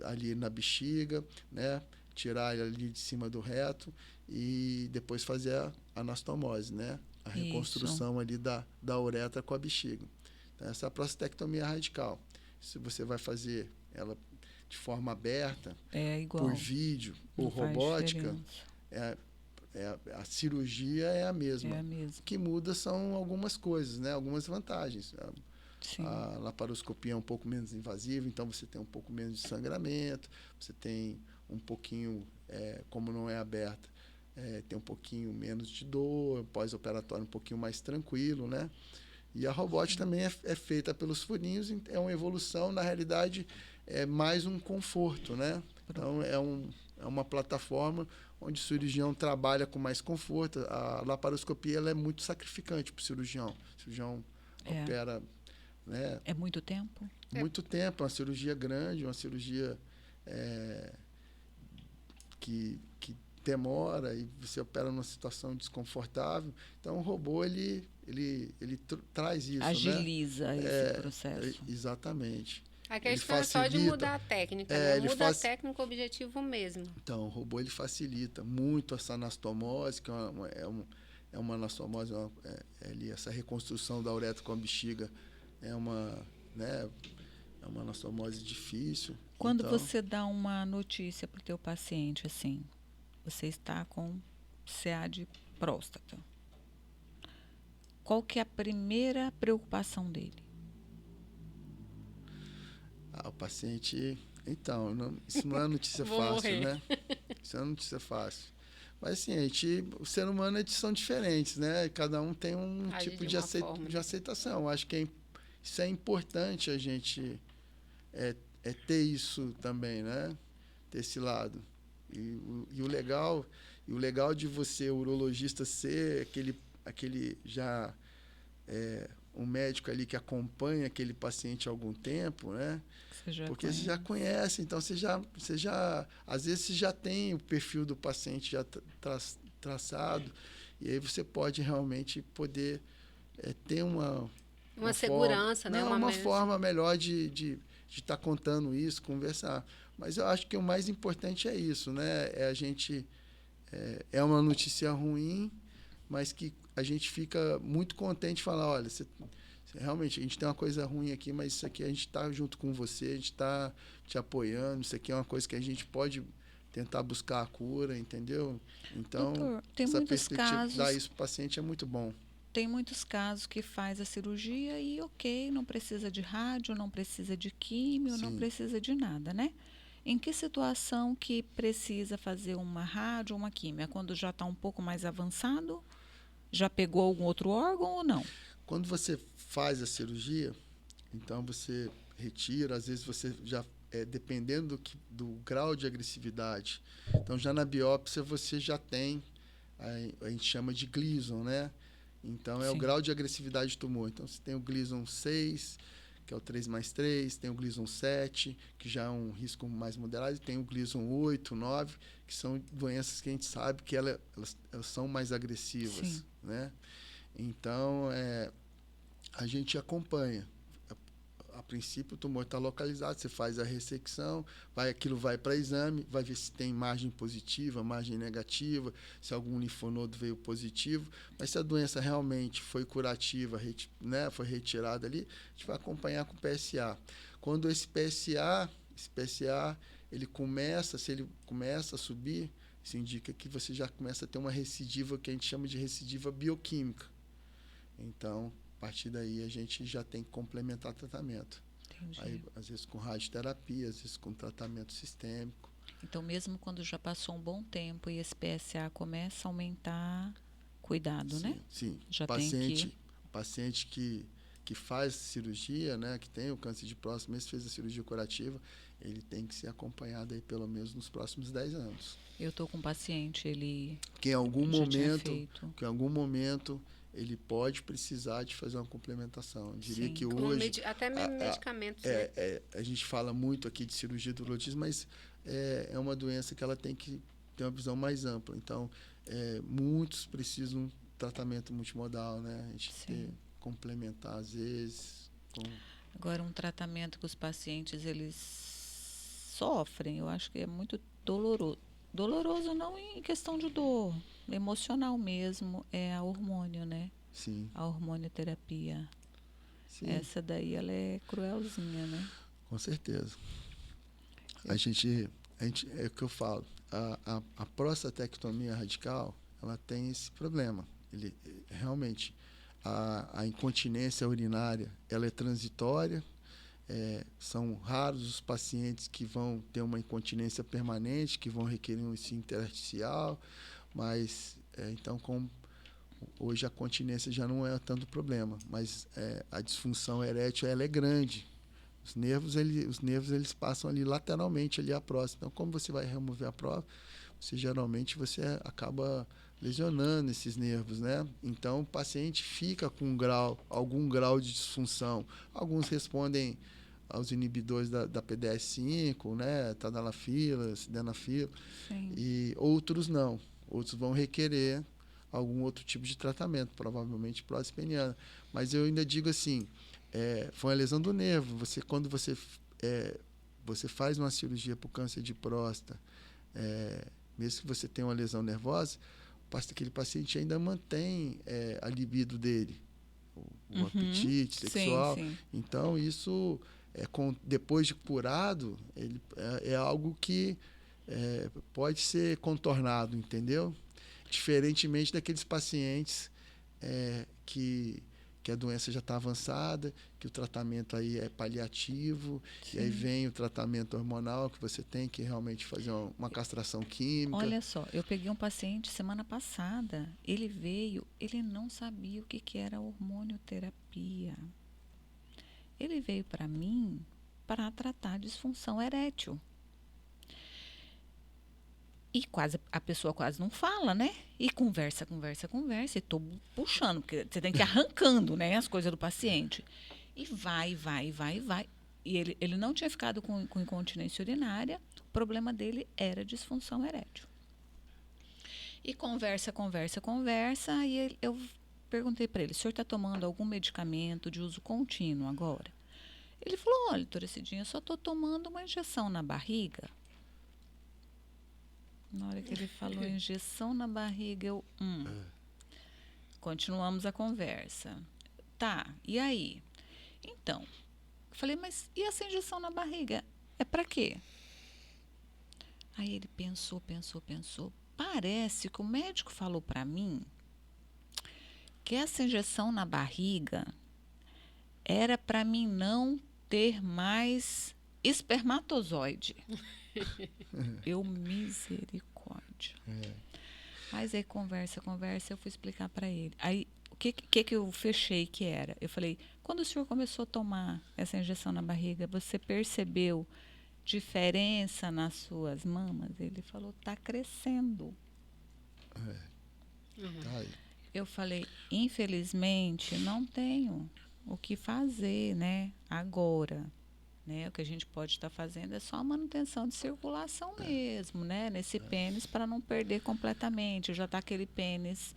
Speaker 3: ali na bexiga, né? Tirar ali de cima do reto e depois fazer a anastomose, né? A reconstrução ali da uretra com a bexiga. Então, essa é a prostatectomia radical. Se você vai fazer ela de forma aberta, por vídeo ou robótica, a cirurgia é a mesma. O que muda são algumas coisas, né? Algumas vantagens. A laparoscopia é um pouco menos invasiva, então você tem um pouco menos de sangramento, você tem um pouquinho, como não é aberta, tem um pouquinho menos de dor, pós-operatório um pouquinho mais tranquilo, né? E a robótica também é feita pelos furinhos, é uma evolução, na realidade, é mais um conforto, né? Então, é uma plataforma onde o cirurgião trabalha com mais conforto. A laparoscopia ela é muito sacrificante para o cirurgião. O cirurgião opera... Né?
Speaker 1: É muito tempo?
Speaker 3: Muito tempo, uma cirurgia grande, uma cirurgia que demora e você opera numa situação desconfortável. Então, o robô, ele traz isso,
Speaker 1: agiliza,
Speaker 3: né?
Speaker 1: esse processo.
Speaker 3: Exatamente.
Speaker 2: A questão é só de mudar a técnica, né? Muda a técnica, o objetivo mesmo.
Speaker 3: Então, o robô ele facilita muito essa anastomose, que é uma anastomose, essa reconstrução da uretra com a bexiga é uma anastomose difícil.
Speaker 1: Quando
Speaker 3: então,
Speaker 1: você dá uma notícia para o teu paciente, assim, você está com CA de próstata, qual que é a primeira preocupação dele?
Speaker 3: o paciente... Então, isso não é notícia fácil, né? Isso não é notícia fácil. Mas, assim, o ser humano são diferentes, né? Cada um tem um tipo de aceitação. Acho que isso é importante a gente ter isso também, né? Ter esse lado. E o legal de você, urologista, ser aquele já... um médico ali que acompanha aquele paciente há algum tempo, né? Porque você já conhece, então você já às vezes você já tem o perfil do paciente já traçado, e aí você pode realmente poder ter uma
Speaker 2: segurança, né?
Speaker 3: Uma forma melhor de estar contando isso, conversar. Mas eu acho que o mais importante é isso, né? A gente é uma notícia ruim, mas que a gente fica muito contente de falar, olha, realmente, a gente tem uma coisa ruim aqui, mas isso aqui a gente está junto com você, a gente está te apoiando, isso aqui é uma coisa que a gente pode tentar buscar a cura, entendeu? Então,
Speaker 1: doutor, tem
Speaker 3: essa
Speaker 1: muitos
Speaker 3: perspectiva,
Speaker 1: casos,
Speaker 3: dar isso para o paciente é muito bom.
Speaker 1: Tem muitos casos que faz a cirurgia e ok, não precisa de rádio, não precisa de químio,
Speaker 3: Sim.
Speaker 1: não precisa de nada, né? Em que situação que precisa fazer uma rádio ou uma químio? É quando já está um pouco mais avançado? Já pegou algum outro órgão ou não?
Speaker 3: Quando você faz a cirurgia, então você retira, às vezes você já, dependendo do grau de agressividade, então já na biópsia você já tem, a gente chama de Gleason, né? Então é o grau de agressividade do tumor. Então você tem o Gleason 6, que é o 3+3, tem o Gleason 7, que já é um risco mais moderado, e tem o Gleason 8, 9, que são doenças que a gente sabe que elas são mais agressivas,
Speaker 1: Sim.
Speaker 3: né? Então, a gente acompanha. A princípio, o tumor está localizado, você faz a ressecção, aquilo vai para exame, vai ver se tem margem positiva, margem negativa, se algum linfonodo veio positivo. Mas se a doença realmente foi curativa, né, foi retirada ali, a gente vai acompanhar com o PSA. Quando esse PSA se ele começa a subir, isso indica que você já começa a ter uma recidiva que a gente chama de recidiva bioquímica. Então, a partir daí, a gente já tem que complementar o tratamento.
Speaker 1: Entendi.
Speaker 3: Aí, às vezes com radioterapia, às vezes com tratamento sistêmico.
Speaker 1: Então, mesmo quando já passou um bom tempo e esse PSA começa a aumentar, cuidado,
Speaker 3: Sim,
Speaker 1: né?
Speaker 3: sim.
Speaker 1: Já
Speaker 3: Paciente que faz cirurgia, né, que tem o câncer de próstata, mesmo fez a cirurgia curativa, ele tem que ser acompanhado aí pelo menos nos próximos 10 anos.
Speaker 1: Eu estou com um paciente, ele
Speaker 3: que em algum
Speaker 1: momento
Speaker 3: ele pode precisar de fazer uma complementação. Eu diria
Speaker 1: Sim.
Speaker 3: que hoje...
Speaker 2: Até mesmo medicamentos, né?
Speaker 3: A gente fala muito aqui de cirurgia do urologismo, mas é uma doença que ela tem que ter uma visão mais ampla. Então, muitos precisam de tratamento multimodal, né? A gente complementar, às vezes...
Speaker 1: Agora, um tratamento que os pacientes, eles sofrem, eu acho que é muito doloroso. Doloroso não em questão de dor, emocional mesmo, é a hormônio, né?
Speaker 3: Sim.
Speaker 1: A hormonioterapia.
Speaker 3: Sim.
Speaker 1: Essa daí, ela é cruelzinha, né?
Speaker 3: Com certeza. A gente é o que eu falo, a prostatectomia radical, ela tem esse problema. Realmente, a incontinência urinária, ela é transitória. São raros os pacientes que vão ter uma incontinência permanente, que vão requerer um esfíncter artificial, mas então hoje a continência já não é tanto problema, mas a disfunção erétil ela é grande. Os nervos eles passam ali lateralmente ali a próstata. Então, como você vai remover a próstata, geralmente você acaba lesionando esses nervos, né? Então, o paciente fica com algum grau de disfunção. Alguns respondem aos inibidores da PDE5, né? Tadalafila, sildenafila, e outros não. Outros vão requerer algum outro tipo de tratamento, provavelmente próstata peniana. Mas eu ainda digo assim, foi uma lesão do nervo. Quando você faz uma cirurgia para o câncer de próstata, mesmo que você tenha uma lesão nervosa, aquele paciente ainda mantém a libido dele, o apetite sexual. Sim. Então, isso, depois de curado, ele, é algo que pode ser contornado, entendeu? Diferentemente daqueles pacientes que a doença já está avançada, que o tratamento aí é paliativo, Sim. E aí vem o tratamento hormonal que você tem que realmente fazer uma castração química.
Speaker 1: Olha só, eu peguei um paciente semana passada, ele veio, ele não sabia o que era hormonioterapia. Ele veio para mim para tratar disfunção erétil. E a pessoa quase não fala, né? E conversa. E tô puxando, porque você tem que ir arrancando, né, as coisas do paciente. E vai. E ele não tinha ficado com incontinência urinária, o problema dele era disfunção erétil. E conversa. E eu perguntei para ele, o senhor está tomando algum medicamento de uso contínuo agora? Ele falou, olha, doutora Cidinha, eu só estou tomando uma injeção na barriga. Na hora que ele falou injeção na barriga, eu... Continuamos a conversa. Tá, e aí? Então, eu falei, mas e essa injeção na barriga? É para quê? Aí ele pensou. Parece que o médico falou para mim que essa injeção na barriga era para mim não ter mais espermatozoide. Eu, misericórdia. Mas aí conversa, eu fui explicar para ele. Aí, o que eu fechei que era? Eu falei, quando o senhor começou a tomar essa injeção na barriga, você percebeu diferença nas suas mamas? Ele falou, tá crescendo. Eu falei, infelizmente, não tenho o que fazer, né, agora. Né, o que a gente pode estar fazendo é só a manutenção de circulação mesmo, né, nesse pênis, para não perder completamente. Já está aquele pênis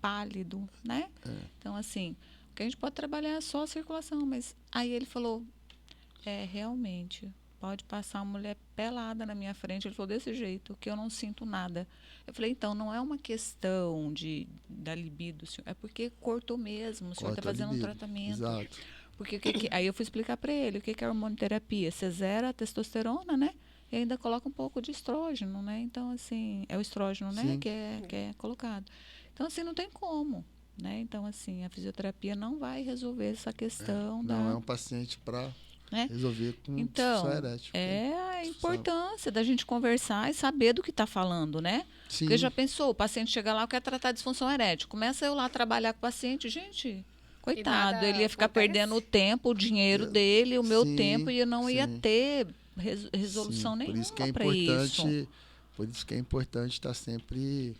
Speaker 1: pálido, né? Então, assim, o que a gente pode trabalhar é só a circulação. Mas aí ele falou, realmente, pode passar uma mulher pelada na minha frente. Ele falou, desse jeito, que eu não sinto nada. Eu falei, então, não é uma questão da libido, senhor, é porque cortou mesmo, o senhor está fazendo um tratamento.
Speaker 3: Exato.
Speaker 1: Porque aí eu fui explicar para ele o que é hormonoterapia. Você zera a testosterona, né? E ainda coloca um pouco de estrógeno, né? Então, assim, é o estrógeno, né? Que é colocado. Então, assim, não tem como, né? Então, assim, a fisioterapia não vai resolver essa questão
Speaker 3: Não é um paciente para resolver com
Speaker 1: disfunção
Speaker 3: erétil.
Speaker 1: A importância da gente conversar e saber do que está falando, né?
Speaker 3: Sim.
Speaker 1: Porque já pensou, o paciente chega lá e quer tratar disfunção erétil. Começa eu lá trabalhar com o paciente, gente... Coitado, ele ia ficar perdendo o tempo, o dinheiro dele, o meu tempo, e eu não ia ter resolução nenhuma para isso.
Speaker 3: Por isso que é importante estar sempre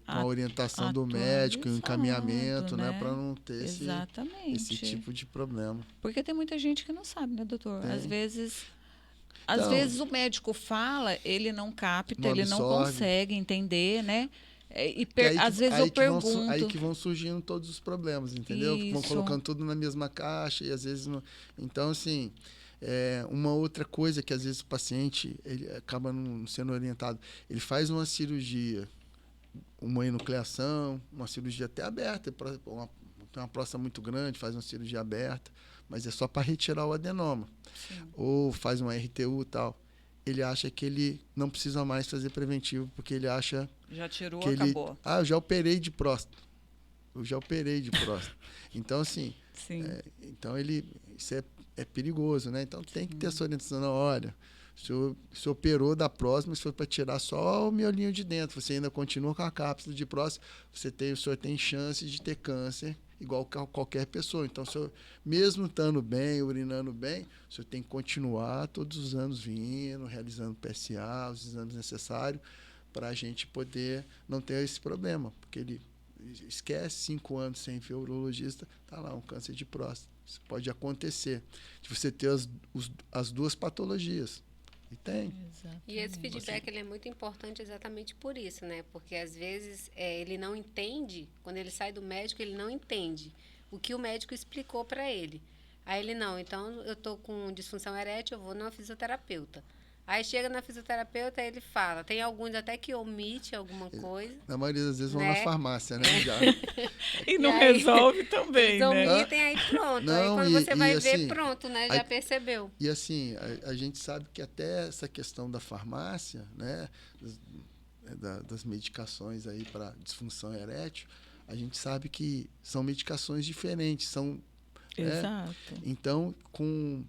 Speaker 3: com a orientação do médico, o encaminhamento, né, para não ter esse tipo de problema.
Speaker 1: Porque tem muita gente que não sabe, né, doutor? Às vezes o médico fala, ele não capta, ele não consegue entender, né? Às vezes eu pergunto...
Speaker 3: Aí que vão surgindo todos os problemas, entendeu? Vão colocando tudo na mesma caixa e às vezes... Não... Então, assim, uma outra coisa que às vezes o paciente ele acaba não sendo orientado, ele faz uma cirurgia, uma enucleação, uma cirurgia até aberta, tem uma próstata muito grande, faz uma cirurgia aberta, mas é só para retirar o adenoma. Sim. Ou faz uma RTU e tal. Ele acha que ele não precisa mais fazer preventivo, porque ele acha...
Speaker 1: Já tirou, acabou.
Speaker 3: Eu já operei de próstata. Então, assim... então, isso é perigoso, né? Então, tem que ter essa orientação. Olha, o senhor operou da próstata, mas foi para tirar só o miolinho de dentro. Você ainda continua com a cápsula de próstata. O senhor tem chance de ter câncer, igual qualquer pessoa. Então, mesmo estando bem, urinando bem, o senhor tem que continuar todos os anos vindo, realizando PSA, os exames necessários, para a gente poder não ter esse problema. Porque esquece 5 anos sem ver o urologista, tá lá um câncer de próstata. Isso pode acontecer, de você ter as duas patologias. E tem.
Speaker 1: Exatamente.
Speaker 2: E esse feedback ele é muito importante exatamente por isso, né? Porque às vezes ele não entende, quando ele sai do médico, ele não entende o que o médico explicou para ele. Aí ele, não, então eu tô com disfunção erétil, eu vou numa fisioterapeuta. Aí chega na fisioterapeuta e ele fala, tem alguns até que omite alguma coisa.
Speaker 3: Na maioria das vezes vão
Speaker 2: né?
Speaker 3: na farmácia, né? Já.
Speaker 1: E não
Speaker 2: aí,
Speaker 1: resolve também,
Speaker 2: eles
Speaker 1: né?
Speaker 2: omitem, aí pronto.
Speaker 3: Não,
Speaker 2: aí quando você vai ver,
Speaker 3: assim,
Speaker 2: pronto, né? Já percebeu.
Speaker 3: E assim, a gente sabe que até essa questão da farmácia, né? Das medicações aí para disfunção erétil, a gente sabe que são medicações diferentes, são...
Speaker 1: Exato.
Speaker 3: Então, com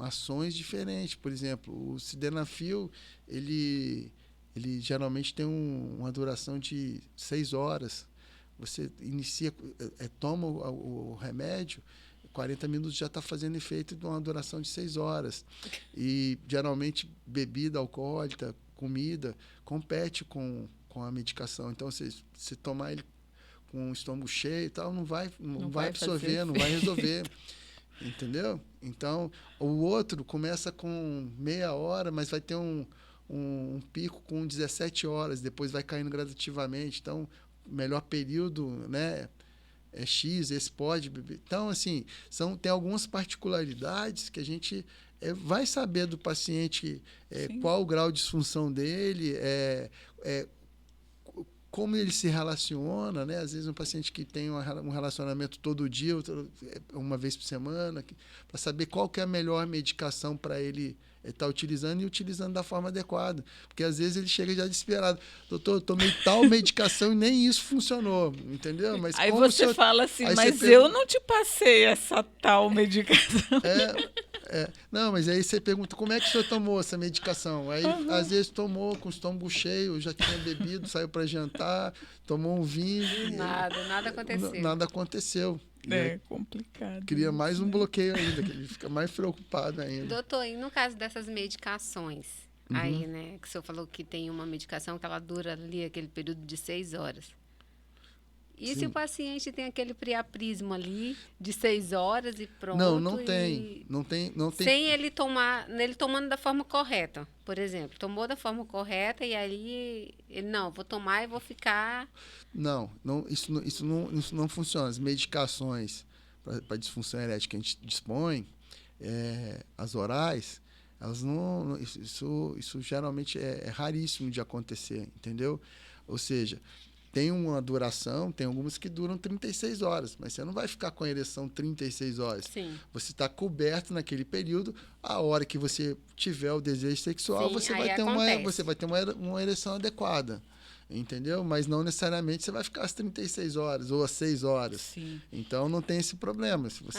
Speaker 3: ações diferentes. Por exemplo, o sildenafil, ele geralmente tem uma duração de 6 horas. Você inicia, toma o remédio, 40 minutos já está fazendo efeito de uma duração de 6 horas. E, geralmente, bebida alcoólica, comida, compete com a medicação. Então, se tomar ele com o estômago cheio e tal, não vai absorver, não vai resolver. Entendeu? Então, o outro começa com meia hora, mas vai ter um pico com 17 horas, depois vai caindo gradativamente. Então, o melhor período, né, é X, esse pode. Então, assim, tem algumas particularidades que a gente vai saber do paciente qual o grau de disfunção dele, como ele se relaciona, né? Às vezes um paciente que tem um relacionamento todo dia, uma vez por semana, para saber qual que é a melhor medicação para ele estar utilizando e utilizando da forma adequada. Porque às vezes ele chega já desesperado. Doutor, eu tomei tal medicação e nem isso funcionou, entendeu? Mas
Speaker 1: aí você fala assim, mas eu não te passei essa tal medicação.
Speaker 3: Não, mas aí você pergunta, como é que o senhor tomou essa medicação? Aí, às vezes, tomou com o estômago cheio, já tinha bebido, saiu para jantar, tomou um vinho.
Speaker 2: Nada aconteceu.
Speaker 3: Nada aconteceu.
Speaker 1: É complicado.
Speaker 3: Cria mais um bloqueio ainda, que ele fica mais preocupado ainda.
Speaker 2: Doutor, e no caso dessas medicações, aí, né, que o senhor falou que tem uma medicação que ela dura ali aquele período de 6 horas. E
Speaker 3: Sim.
Speaker 2: se o paciente tem aquele priaprismo ali de 6 horas e pronto?
Speaker 3: Não tem.
Speaker 2: Sem ele tomando da forma correta, por exemplo. Tomou da forma correta e aí ele, não, vou tomar e vou ficar...
Speaker 3: Isso não funciona. As medicações para disfunção erétil que a gente dispõe, as orais, elas não... Isso geralmente é raríssimo de acontecer, entendeu? Ou seja... Tem uma duração, tem algumas que duram 36 horas, mas você não vai ficar com a ereção 36 horas.
Speaker 2: Sim.
Speaker 3: Você está coberto naquele período, a hora que você tiver o desejo sexual,
Speaker 2: Sim,
Speaker 3: você vai ter uma ereção adequada, entendeu? Mas não necessariamente você vai ficar às 36 horas ou às 6 horas.
Speaker 1: Sim.
Speaker 3: Então, não tem esse problema. Se você...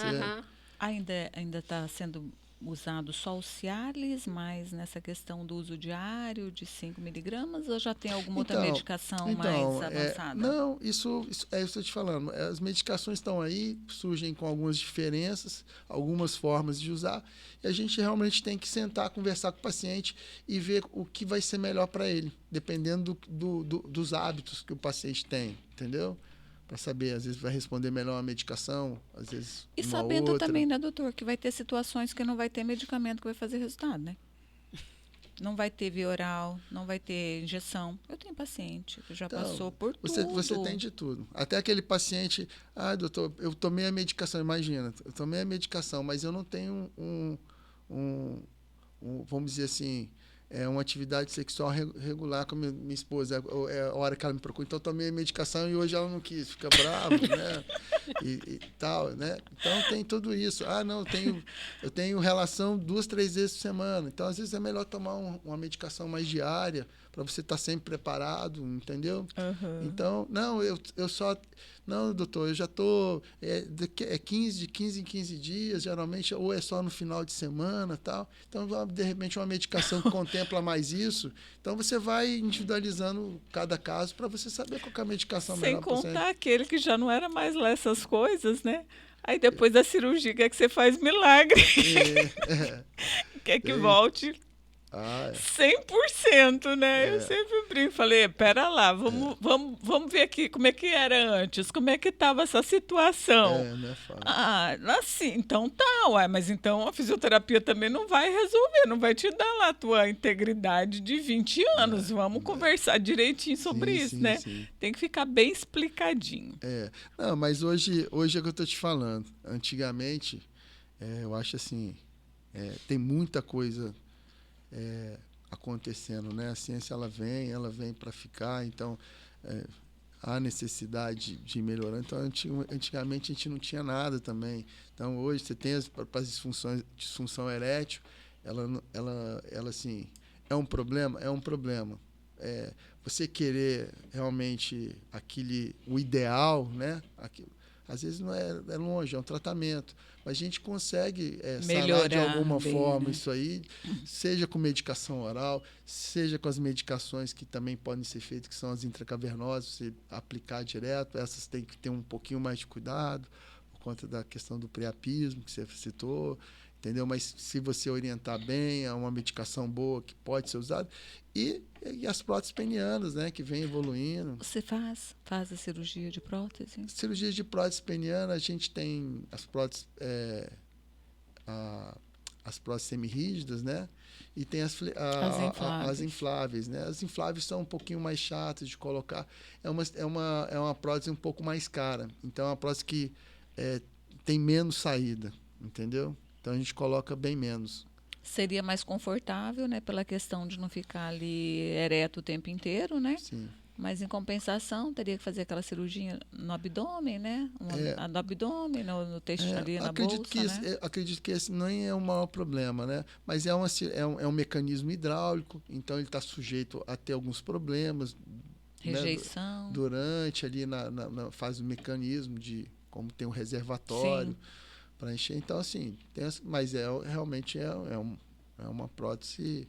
Speaker 1: Ainda está sendo usado só o Cialis, mas nessa questão do uso diário de 5 miligramas, ou já tem alguma outra medicação mais avançada?
Speaker 3: Não, isso é isso que eu estou te falando. As medicações estão aí, surgem com algumas diferenças, algumas formas de usar, e a gente realmente tem que sentar, conversar com o paciente e ver o que vai ser melhor para ele, dependendo dos hábitos que o paciente tem, entendeu? Para saber, às vezes vai responder melhor uma medicação, às vezes
Speaker 1: e
Speaker 3: uma
Speaker 1: sabendo
Speaker 3: outra.
Speaker 1: também, né, doutor, que vai ter situações que não vai ter medicamento que vai fazer resultado, né? Não vai ter via oral, não vai ter injeção. Eu tenho paciente que já passou por tudo.
Speaker 3: Você tem de tudo. Até aquele paciente, doutor, eu tomei a medicação, imagina, eu tomei a medicação, mas eu não tenho vamos dizer assim, uma atividade sexual regular com a minha esposa. É a hora que ela me procura. Então, eu tomei a medicação e hoje ela não quis. Fica brava, né? E tal, né? Então, tem tudo isso. Não, eu tenho relação 2, 3 vezes por semana. Então, às vezes, é melhor tomar uma medicação mais diária para você estar sempre preparado, entendeu? Então, eu só... Não, doutor, eu já estou... de 15 em 15 dias, geralmente, ou é só no final de semana, tal. Então, de repente, uma medicação que contempla mais isso. Então, você vai individualizando cada caso para você saber qual que é a medicação melhor.
Speaker 1: Sem contar aquele que já não era mais lá essas coisas, né? Aí, depois da cirurgia, quer que você faz milagre. Quer que volte
Speaker 3: Ah,
Speaker 1: 100%, né? Eu sempre brinco, falei, pera lá, vamos ver aqui como é que era antes, como é que estava essa situação.
Speaker 3: não é fácil.
Speaker 1: Ah, assim, então tá, ué, mas então a fisioterapia também não vai resolver, não vai te dar lá a tua integridade de 20 anos. Vamos conversar direitinho sobre isso, né?
Speaker 3: Sim.
Speaker 1: Tem que ficar bem explicadinho.
Speaker 3: Não, mas hoje é que eu tô te falando. Antigamente, eu acho assim, tem muita coisa acontecendo, né? A ciência ela vem para ficar, então há necessidade de melhorar. Então, antigamente a gente não tinha nada também. Então, hoje você tem para as disfunção erétil, ela assim, é um problema? É um problema. Você querer realmente o ideal, né? Às vezes não é longe, é um tratamento. Mas a gente consegue sarar de alguma forma, né? Isso aí, seja com medicação oral, seja com as medicações que também podem ser feitas, que são as intracavernosas, você aplicar direto. Essas tem que ter um pouquinho mais de cuidado, por conta da questão do priapismo que você citou, entendeu? Mas se você orientar bem, é uma medicação boa que pode ser usada. E as próteses penianas, né, que vem evoluindo.
Speaker 1: Você faz a cirurgia de prótese?
Speaker 3: Cirurgia de prótese peniana, a gente tem as próteses, as próteses semirrígidas, né? E tem as infláveis, né? As infláveis são um pouquinho mais chatas de colocar. É uma prótese um pouco mais cara. Então, é uma prótese que tem menos saída, entendeu? Então, a gente coloca bem menos.
Speaker 1: Seria mais confortável, né? Pela questão de não ficar ali ereto o tempo inteiro, né?
Speaker 3: Sim.
Speaker 1: Mas, em compensação, teria que fazer aquela cirurgia no abdômen, né? No abdômen, no texto ali na bolsa, né?
Speaker 3: Acredito que esse nem é o maior problema, né? Mas é um mecanismo hidráulico, então ele está sujeito a ter alguns problemas.
Speaker 1: Rejeição.
Speaker 3: Né? Durante ali faz o mecanismo de como tem um reservatório para encher. Então, assim, mas realmente é uma prótese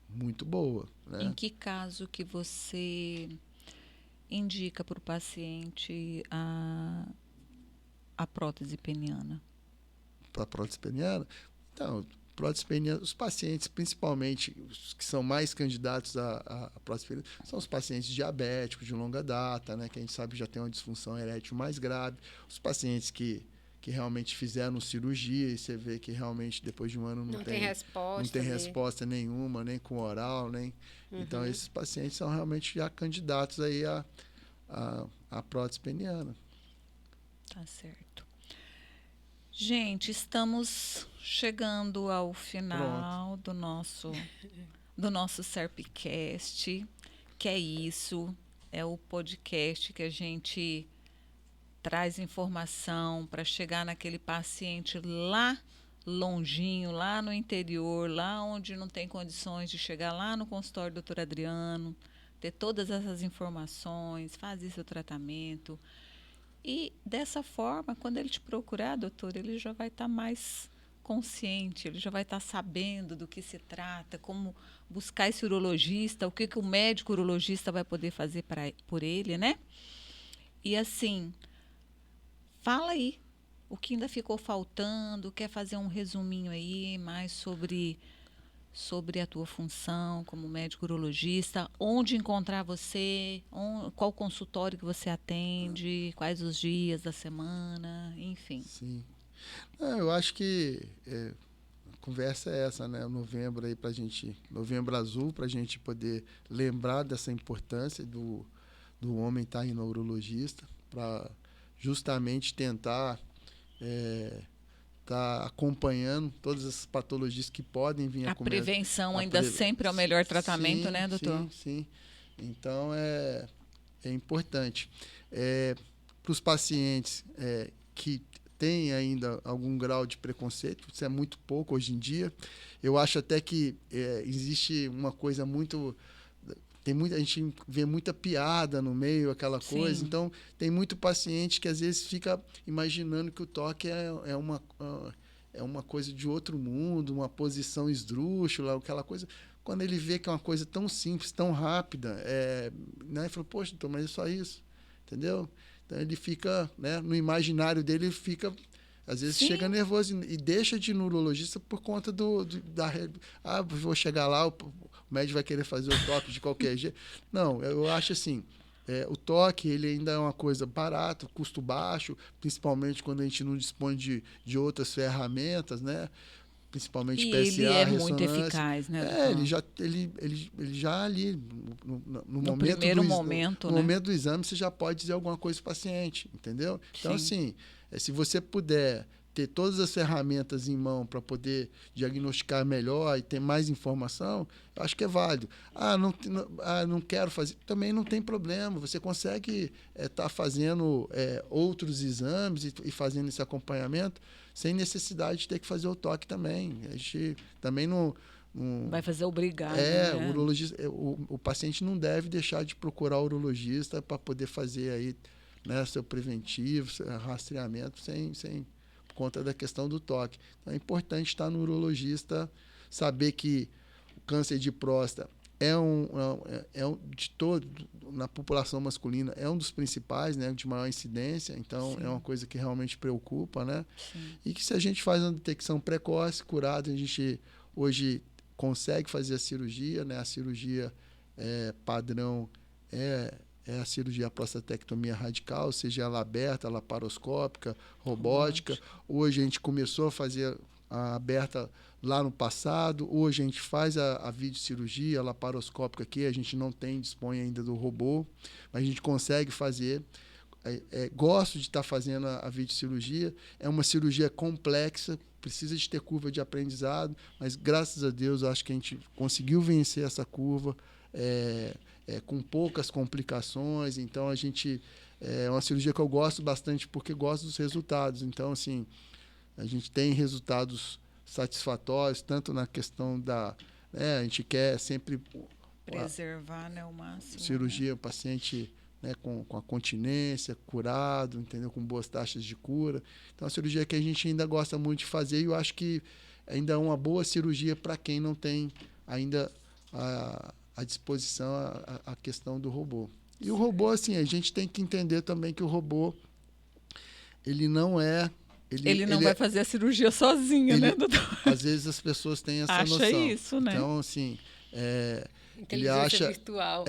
Speaker 3: muito boa. Né?
Speaker 1: Em que caso que você indica para o paciente a prótese peniana?
Speaker 3: Para a prótese peniana? Então, prótese peniana, os pacientes, principalmente os que são mais candidatos à prótese peniana, são os pacientes diabéticos de longa data, né, que a gente sabe que já tem uma disfunção erétil mais grave, os pacientes que realmente fizeram cirurgia e você vê que realmente depois de um ano não tem resposta nenhuma, nem com oral, nem. Então, esses pacientes são realmente já candidatos aí à prótese peniana.
Speaker 1: Tá certo. Gente, estamos chegando ao final do nosso Serpcast, que é isso, é o podcast que a gente traz informação para chegar naquele paciente lá longinho, lá no interior, lá onde não tem condições de chegar lá no consultório do doutor Adriano, ter todas essas informações, fazer seu tratamento. E dessa forma, quando ele te procurar, doutor, ele já vai estar mais consciente, ele já vai estar sabendo do que se trata, como buscar esse urologista, o que o médico urologista vai poder fazer por ele, né? E assim, fala aí o que ainda ficou faltando, quer fazer um resuminho aí mais sobre a tua função como médico urologista, onde encontrar você, qual consultório que você atende, quais os dias da semana, enfim.
Speaker 3: Sim. Eu acho que a conversa é essa, né? Novembro azul, para a gente poder lembrar dessa importância do homem estar indo ao urologista, para justamente tentar tá acompanhando todas as patologias que podem vir a começar.
Speaker 1: A prevenção ainda sempre é o melhor tratamento, né, doutor?
Speaker 3: Sim. Então, é importante. Para os pacientes que têm ainda algum grau de preconceito, isso é muito pouco hoje em dia. Eu acho até que existe uma coisa muito... a gente vê muita piada no meio, aquela coisa. Então, tem muito paciente que às vezes fica imaginando que o toque é uma coisa de outro mundo, uma posição esdrúxula, aquela coisa. Quando ele vê que é uma coisa tão simples, tão rápida, né? Ele fala, poxa, doutor, mas é só isso, entendeu? Então, ele fica, né, no imaginário dele, ele fica Às vezes
Speaker 1: Sim.
Speaker 3: chega nervoso e deixa de ir no urologista por conta vou chegar lá, o médico vai querer fazer o toque de qualquer jeito. Não, eu acho assim, o toque ele ainda é uma coisa barata, custo baixo, principalmente quando a gente não dispõe de outras ferramentas, né? Principalmente
Speaker 1: E
Speaker 3: PSA,
Speaker 1: ele é muito
Speaker 3: ressonância.
Speaker 1: eficaz, né, doutor?
Speaker 3: Ele já ali, no momento
Speaker 1: primeiro
Speaker 3: do,
Speaker 1: momento,
Speaker 3: no
Speaker 1: né?
Speaker 3: momento do exame, você já pode dizer alguma coisa para o paciente, entendeu? Então,
Speaker 1: Sim.
Speaker 3: assim, se você puder ter todas as ferramentas em mão para poder diagnosticar melhor e ter mais informação, eu acho que é válido. Não quero fazer, também não tem problema. Você consegue estar fazendo outros exames e fazendo esse acompanhamento sem necessidade de ter que fazer o toque também. A gente também não
Speaker 1: vai fazer obrigado, né?
Speaker 3: o urologista, o paciente não deve deixar de procurar o urologista para poder fazer aí, né, seu preventivo, seu rastreamento sem por conta da questão do toque. Então é importante estar no urologista, saber que o câncer de próstata de todo na população masculina é um dos principais, né, de maior incidência, então
Speaker 1: Sim.
Speaker 3: é uma coisa que realmente preocupa, né?
Speaker 1: Sim.
Speaker 3: E que se a gente faz uma detecção precoce, curada, a gente hoje consegue fazer a cirurgia, né? A cirurgia padrão é a cirurgia prostatectomia radical, seja ela aberta, laparoscópica, robótica. Hoje a gente começou a fazer a aberta lá no passado. Hoje a gente faz a videocirurgia laparoscópica aqui, a gente não dispõe ainda do robô, mas a gente consegue fazer. Gosto de estar fazendo a videocirurgia. É uma cirurgia complexa, precisa de ter curva de aprendizado, mas graças a Deus acho que a gente conseguiu vencer essa curva com poucas complicações. Então a gente é uma cirurgia que eu gosto bastante porque gosto dos resultados. Então assim, a gente tem resultados satisfatórios tanto na questão a gente quer sempre
Speaker 1: preservar, né, o máximo.
Speaker 3: Cirurgia, o paciente, né, com a continência, curado, entendeu? Com boas taxas de cura. Então, é uma cirurgia que a gente ainda gosta muito de fazer e eu acho que ainda é uma boa cirurgia para quem não tem ainda à disposição a questão do robô. E o robô, assim, a gente tem que entender também que o robô, ele não é...
Speaker 1: Ele não vai fazer a cirurgia sozinho, né, doutor?
Speaker 3: Às vezes as pessoas têm essa noção.
Speaker 1: Acha isso, né?
Speaker 3: Então, assim...
Speaker 2: Ele acha virtual.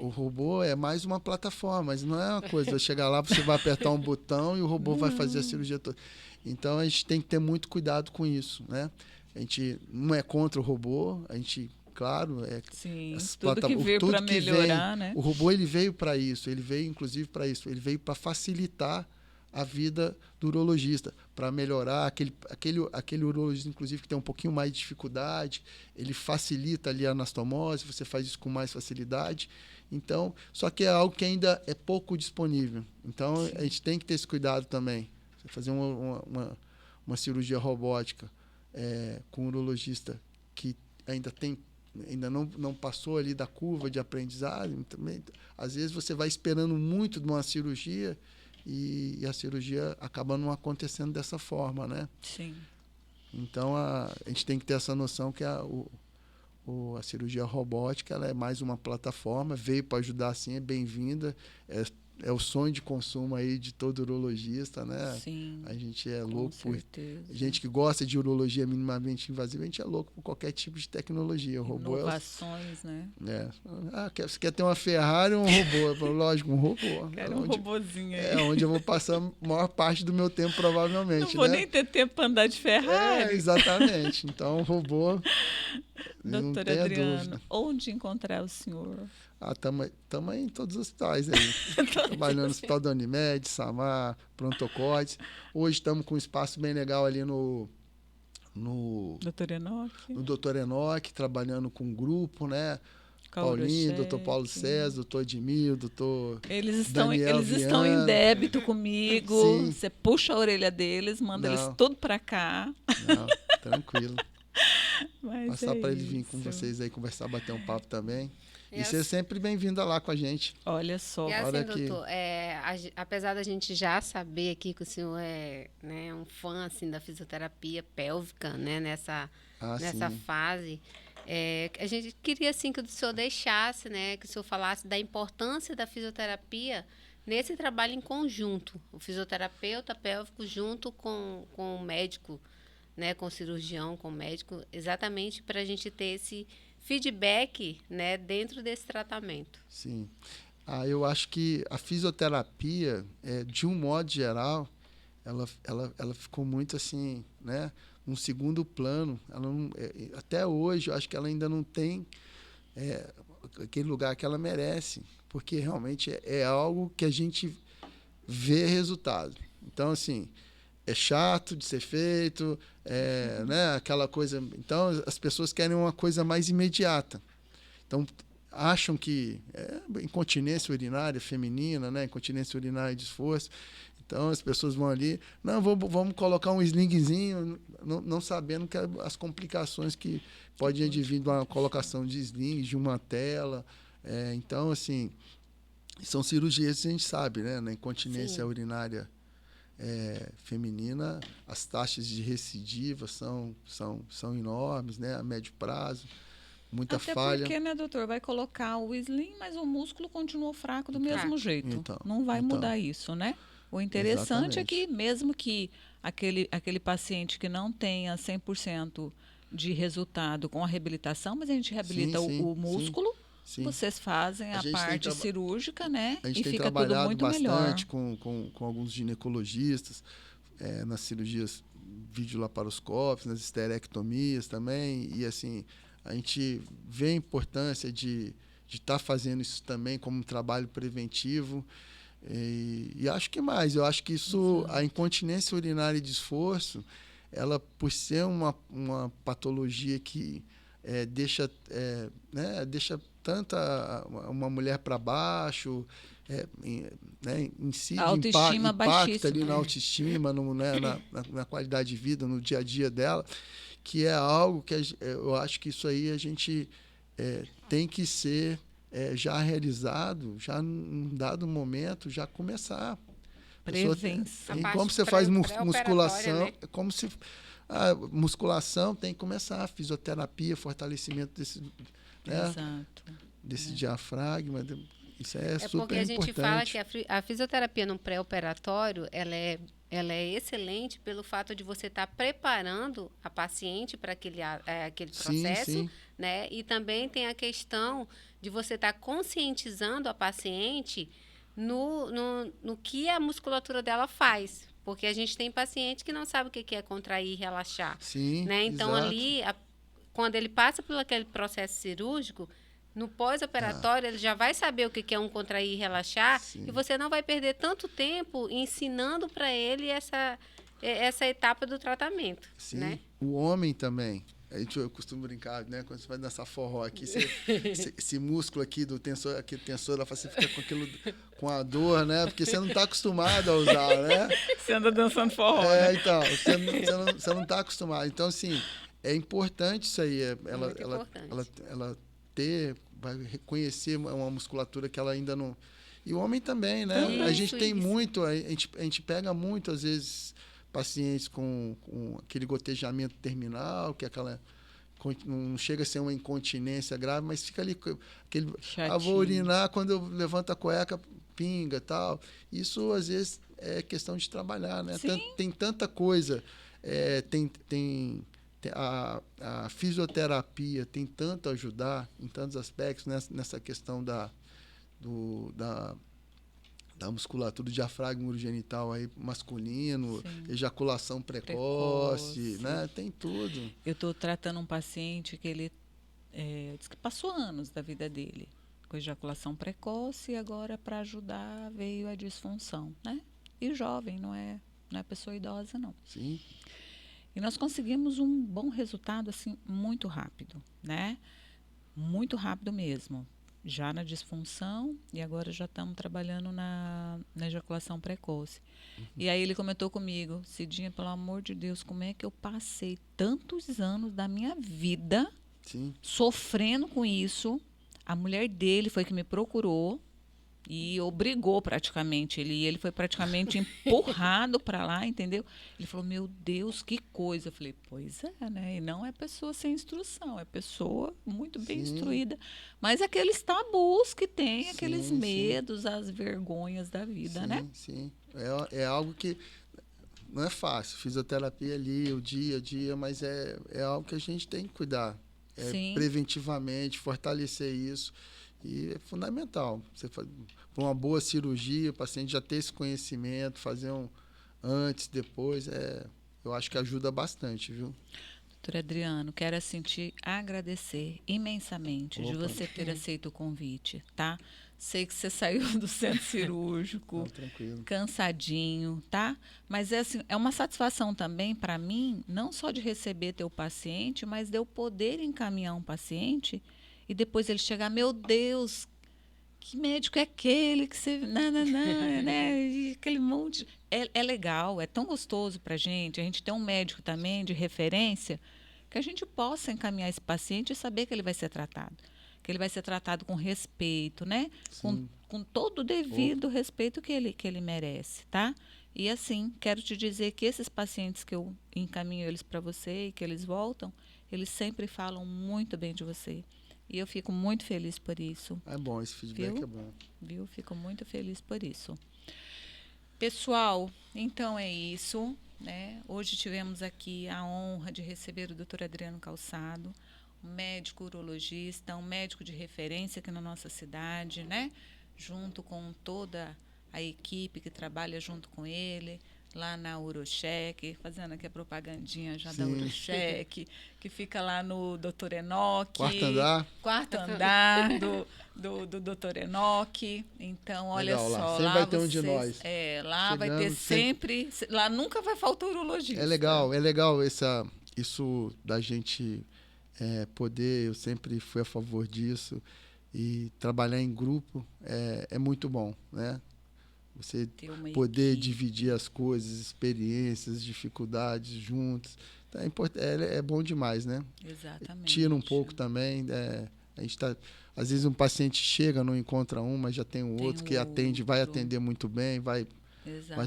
Speaker 3: O robô é mais uma plataforma, mas não é uma coisa, vai chegar lá, você vai apertar um botão e o robô vai fazer a cirurgia toda. Então a gente tem que ter muito cuidado com isso, né? A gente não é contra o robô, a gente, claro,
Speaker 1: sim, tudo que veio para melhorar, né?
Speaker 3: O robô ele veio para isso, ele veio inclusive para isso, ele veio para facilitar a vida do urologista, para melhorar aquele urologista, inclusive, que tem um pouquinho mais de dificuldade, ele facilita ali a anastomose, você faz isso com mais facilidade. Então, só que é algo que ainda é pouco disponível. Então, sim, a gente tem que ter esse cuidado também. Você fazer uma cirurgia robótica com um urologista que ainda não passou ali da curva de aprendizado, também, às vezes você vai esperando muito de uma cirurgia e a cirurgia acaba não acontecendo dessa forma, né?
Speaker 1: Sim.
Speaker 3: Então, a gente tem que ter essa noção que a cirurgia robótica ela é mais uma plataforma, veio para ajudar, sim, é bem-vinda, é o sonho de consumo aí de todo urologista, né?
Speaker 1: Sim,
Speaker 3: a gente é louco
Speaker 1: por...
Speaker 3: gente que gosta de urologia minimamente invasiva, a gente é louco por qualquer tipo de tecnologia. O robô
Speaker 1: inovações, né?
Speaker 3: Você quer ter uma Ferrari ou um robô? Lógico, um robô.
Speaker 1: Quero um robozinho aí.
Speaker 3: É onde eu vou passar a maior parte do meu tempo, provavelmente.
Speaker 1: Não vou nem ter tempo para andar de Ferrari.
Speaker 3: Exatamente. Então, o robô...
Speaker 1: Doutor Adriano, onde encontrar o senhor?
Speaker 3: Estamos em todos os hospitais aí. Trabalhando no Hospital da Unimed, Samar, Prontocortes. Hoje estamos com um espaço bem legal ali no
Speaker 1: Dr. Enoque.
Speaker 3: No Dr. Enoque, trabalhando com um grupo, né? Paulinho, Dr. Paulo César, Dr. Edmil, Dr.
Speaker 1: Eles
Speaker 3: estão
Speaker 1: em débito comigo.
Speaker 3: Sim.
Speaker 1: Você puxa a orelha deles, manda eles tudo para cá.
Speaker 3: Não, tranquilo.
Speaker 1: Mas
Speaker 3: passar para ele vir com vocês aí, conversar, bater um papo também. E ser sempre bem-vinda lá com a gente.
Speaker 1: Olha só.
Speaker 2: E assim, doutor, apesar da gente já saber aqui que o senhor é, né, um fã assim, da fisioterapia pélvica, né, nessa fase, A gente queria, assim, que o senhor deixasse, né, que o senhor falasse da importância da fisioterapia nesse trabalho em conjunto. O fisioterapeuta pélvico junto com o médico, né, com o cirurgião, com o médico, exatamente para a gente ter esse feedback, né, dentro desse tratamento.
Speaker 3: Sim. Eu acho que a fisioterapia, de um modo geral, ela ficou muito assim, né, um segundo plano. Ela não, até hoje, eu acho que ela ainda não tem aquele lugar que ela merece, porque realmente é algo que a gente vê resultado. Então, assim, é chato de ser feito, né, aquela coisa. Então, as pessoas querem uma coisa mais imediata. Então, acham que incontinência urinária feminina, né, incontinência urinária de esforço. Então, as pessoas vão ali, não, vamos colocar um slingzinho, não sabendo que as complicações que podem advir de uma colocação de sling, de uma tela. Então, assim, são cirurgias que a gente sabe, né? Na incontinência urinária feminina, as taxas de recidiva são enormes, né? A médio prazo. Muita falha.
Speaker 1: Até porque, né, doutor, vai colocar o sling, mas o músculo continua fraco do mesmo jeito.
Speaker 3: Então,
Speaker 1: não vai mudar isso, né? O interessante é que, mesmo que aquele paciente que não tenha 100% de resultado com a reabilitação, mas a gente reabilita o músculo, vocês fazem a parte cirúrgica, né?
Speaker 3: A gente
Speaker 1: e
Speaker 3: tem
Speaker 1: fica
Speaker 3: trabalhado
Speaker 1: tudo muito
Speaker 3: bastante
Speaker 1: melhor.
Speaker 3: com alguns ginecologistas, nas cirurgias videolaparoscópicas, nas esterectomias também, e assim, a gente vê a importância de estar fazendo isso também como um trabalho preventivo. E acho que mais, eu acho que isso, a incontinência urinária de esforço, ela, por ser uma patologia que deixa tanto uma mulher para baixo, incide, impacta ali na autoestima, na qualidade de vida, no dia a dia dela, que é algo que eu acho que isso aí a gente tem que ser já realizado, já num dado momento, já começar.
Speaker 1: Prevenção.
Speaker 3: Como você faz musculação, né? Como se a musculação tem que começar, a fisioterapia, fortalecimento desse diafragma, isso é super importante.
Speaker 2: Porque a gente fala que a fisioterapia no pré-operatório, ela é excelente pelo fato de você estar preparando a paciente para aquele processo,
Speaker 3: sim.
Speaker 2: Né? E também tem a questão de você estar conscientizando a paciente no que a musculatura dela faz. Porque a gente tem paciente que não sabe o que é contrair e relaxar.
Speaker 3: Sim,
Speaker 2: né? Então,
Speaker 3: exato.
Speaker 2: ali, quando ele passa por aquele processo cirúrgico, no pós-operatório, ele já vai saber o que é um contrair e relaxar, e você não vai perder tanto tempo ensinando para ele essa etapa do tratamento.
Speaker 3: Sim,
Speaker 2: né?
Speaker 3: O homem também. Eu costumo brincar, né? Quando você vai dançar forró aqui, esse músculo aqui do tensor, aquele tensor, você fica com a dor, né? Porque você não está acostumado a usar, né?
Speaker 1: Você anda dançando forró, né?
Speaker 3: Então, você não está acostumado. Então, assim, é importante isso aí. Ela vai reconhecer uma musculatura que ela ainda não... E o homem também, né? A gente tem muito, a gente pega muito, às vezes, pacientes com aquele gotejamento terminal, que é aquela... Não chega a ser uma incontinência grave, mas fica ali aquele... vou urinar, quando eu levanto a cueca, pinga e tal. Isso, às vezes, é questão de trabalhar, né? Tem tanta coisa. A fisioterapia tem tanto a ajudar em tantos aspectos, nessa questão da musculatura do diafragma urogenital aí masculino, ejaculação precoce, né? Tem tudo.
Speaker 1: Eu estou tratando um paciente que ele diz que passou anos da vida dele com ejaculação precoce, e agora, para ajudar, veio a disfunção, né? E jovem, não é pessoa idosa, não.
Speaker 3: Sim.
Speaker 1: E nós conseguimos um bom resultado, assim, muito rápido, né? Muito rápido mesmo. Já na disfunção, e agora já estamos trabalhando na ejaculação precoce. E aí ele comentou comigo: Cidinha, pelo amor de Deus, como é que eu passei tantos anos da minha vida sofrendo com isso? A mulher dele foi que me procurou, e obrigou praticamente ele foi praticamente empurrado para lá, entendeu? Ele falou: meu Deus, que coisa. Eu falei: pois é, né? E não é pessoa sem instrução, é pessoa muito bem instruída, mas aqueles tabus que tem, aqueles medos, as vergonhas da vida, né?
Speaker 3: Sim, é algo que não é fácil. Fisioterapia ali, o dia a dia, mas é algo que a gente tem que cuidar. Preventivamente, fortalecer isso. E é fundamental. Você para uma boa cirurgia, o paciente já ter esse conhecimento, fazer um antes, depois, eu acho que ajuda bastante, viu?
Speaker 1: Doutor Adriano, quero assim te agradecer imensamente de você ter aceito o convite, tá? Sei que você saiu do centro cirúrgico, cansadinho, tá? Mas assim, é uma satisfação também para mim, não só de receber teu paciente, mas de eu poder encaminhar um paciente e depois ele chegar: meu Deus, que médico é aquele que você... né? E aquele monte... É legal, é tão gostoso para a gente ter um médico também de referência, que a gente possa encaminhar esse paciente e saber que ele vai ser tratado. Que ele vai ser tratado com respeito, né? Com todo o devido respeito que ele merece, tá? E assim, quero te dizer que esses pacientes que eu encaminho eles para você e que eles voltam, eles sempre falam muito bem de você. E eu fico muito feliz por isso.
Speaker 3: É bom, esse feedback
Speaker 1: viu?
Speaker 3: É bom.
Speaker 1: Viu? Fico muito feliz por isso. Pessoal, então é isso, né? Hoje tivemos aqui a honra de receber o Dr. Adriano Calçado, um médico urologista, um médico de referência aqui na nossa cidade, né? Junto com toda a equipe que trabalha junto com ele, lá na Urocheck, fazendo aqui a propagandinha já da Urocheck, que fica lá no Dr. Enoque. Quarto andar do Dr. Enoque. Então, olha
Speaker 3: legal,
Speaker 1: só.
Speaker 3: Sempre vai ter um de nós.
Speaker 1: Lá vai ter sempre... Lá nunca vai faltar urologista.
Speaker 3: É legal isso da gente poder... Eu sempre fui a favor disso. E trabalhar em grupo é muito bom, né? Você poder dividir as coisas, experiências, dificuldades juntos. Então, é bom demais, né?
Speaker 1: Exatamente.
Speaker 3: Tira um pouco também. A gente às vezes um paciente chega, não encontra um, mas já tem um outro que atende, vai atender muito bem, vai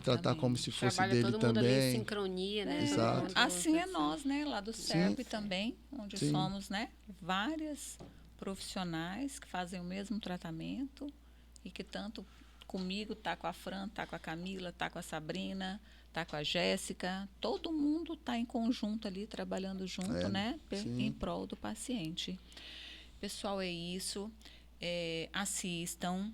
Speaker 3: tratar como se fosse
Speaker 2: trabalha
Speaker 3: dele
Speaker 2: todo
Speaker 3: também.
Speaker 2: Mundo ali em sincronia, né?
Speaker 3: Exato.
Speaker 1: Assim é nós, né? Lá do SERP também, onde somos, né? Várias profissionais que fazem o mesmo tratamento e que tanto comigo tá com a Fran, tá com a Camila, tá com a Sabrina, tá com a Jéssica, todo mundo tá em conjunto ali trabalhando junto, né, em prol do paciente. Pessoal, é isso. Assistam,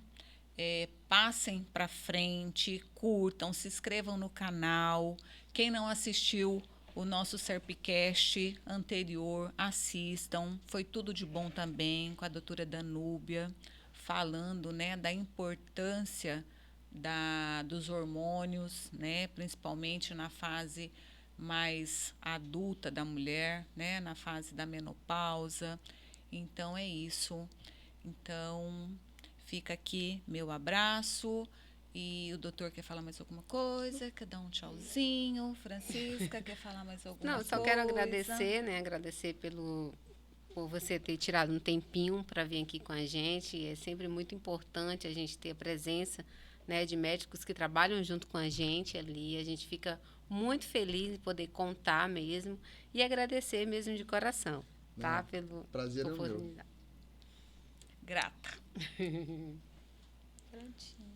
Speaker 1: passem para frente, curtam, se inscrevam no canal. Quem não assistiu o nosso Serpcast anterior, assistam. Foi tudo de bom também, com a doutora Danúbia, falando, né, da importância dos hormônios, né, principalmente na fase mais adulta da mulher, né, na fase da menopausa. Então, é isso. Então, fica aqui meu abraço. E o doutor quer falar mais alguma coisa? Quer dar um tchauzinho? Francisca, quer falar mais alguma coisa?
Speaker 2: Não, só quero agradecer, né? Agradecer por você ter tirado um tempinho para vir aqui com a gente. É sempre muito importante a gente ter a presença, né, de médicos que trabalham junto com a gente ali. A gente fica muito feliz de poder contar mesmo e agradecer mesmo de coração, tá? Pelo
Speaker 3: prazer é meu.
Speaker 1: Grata. Prontinho.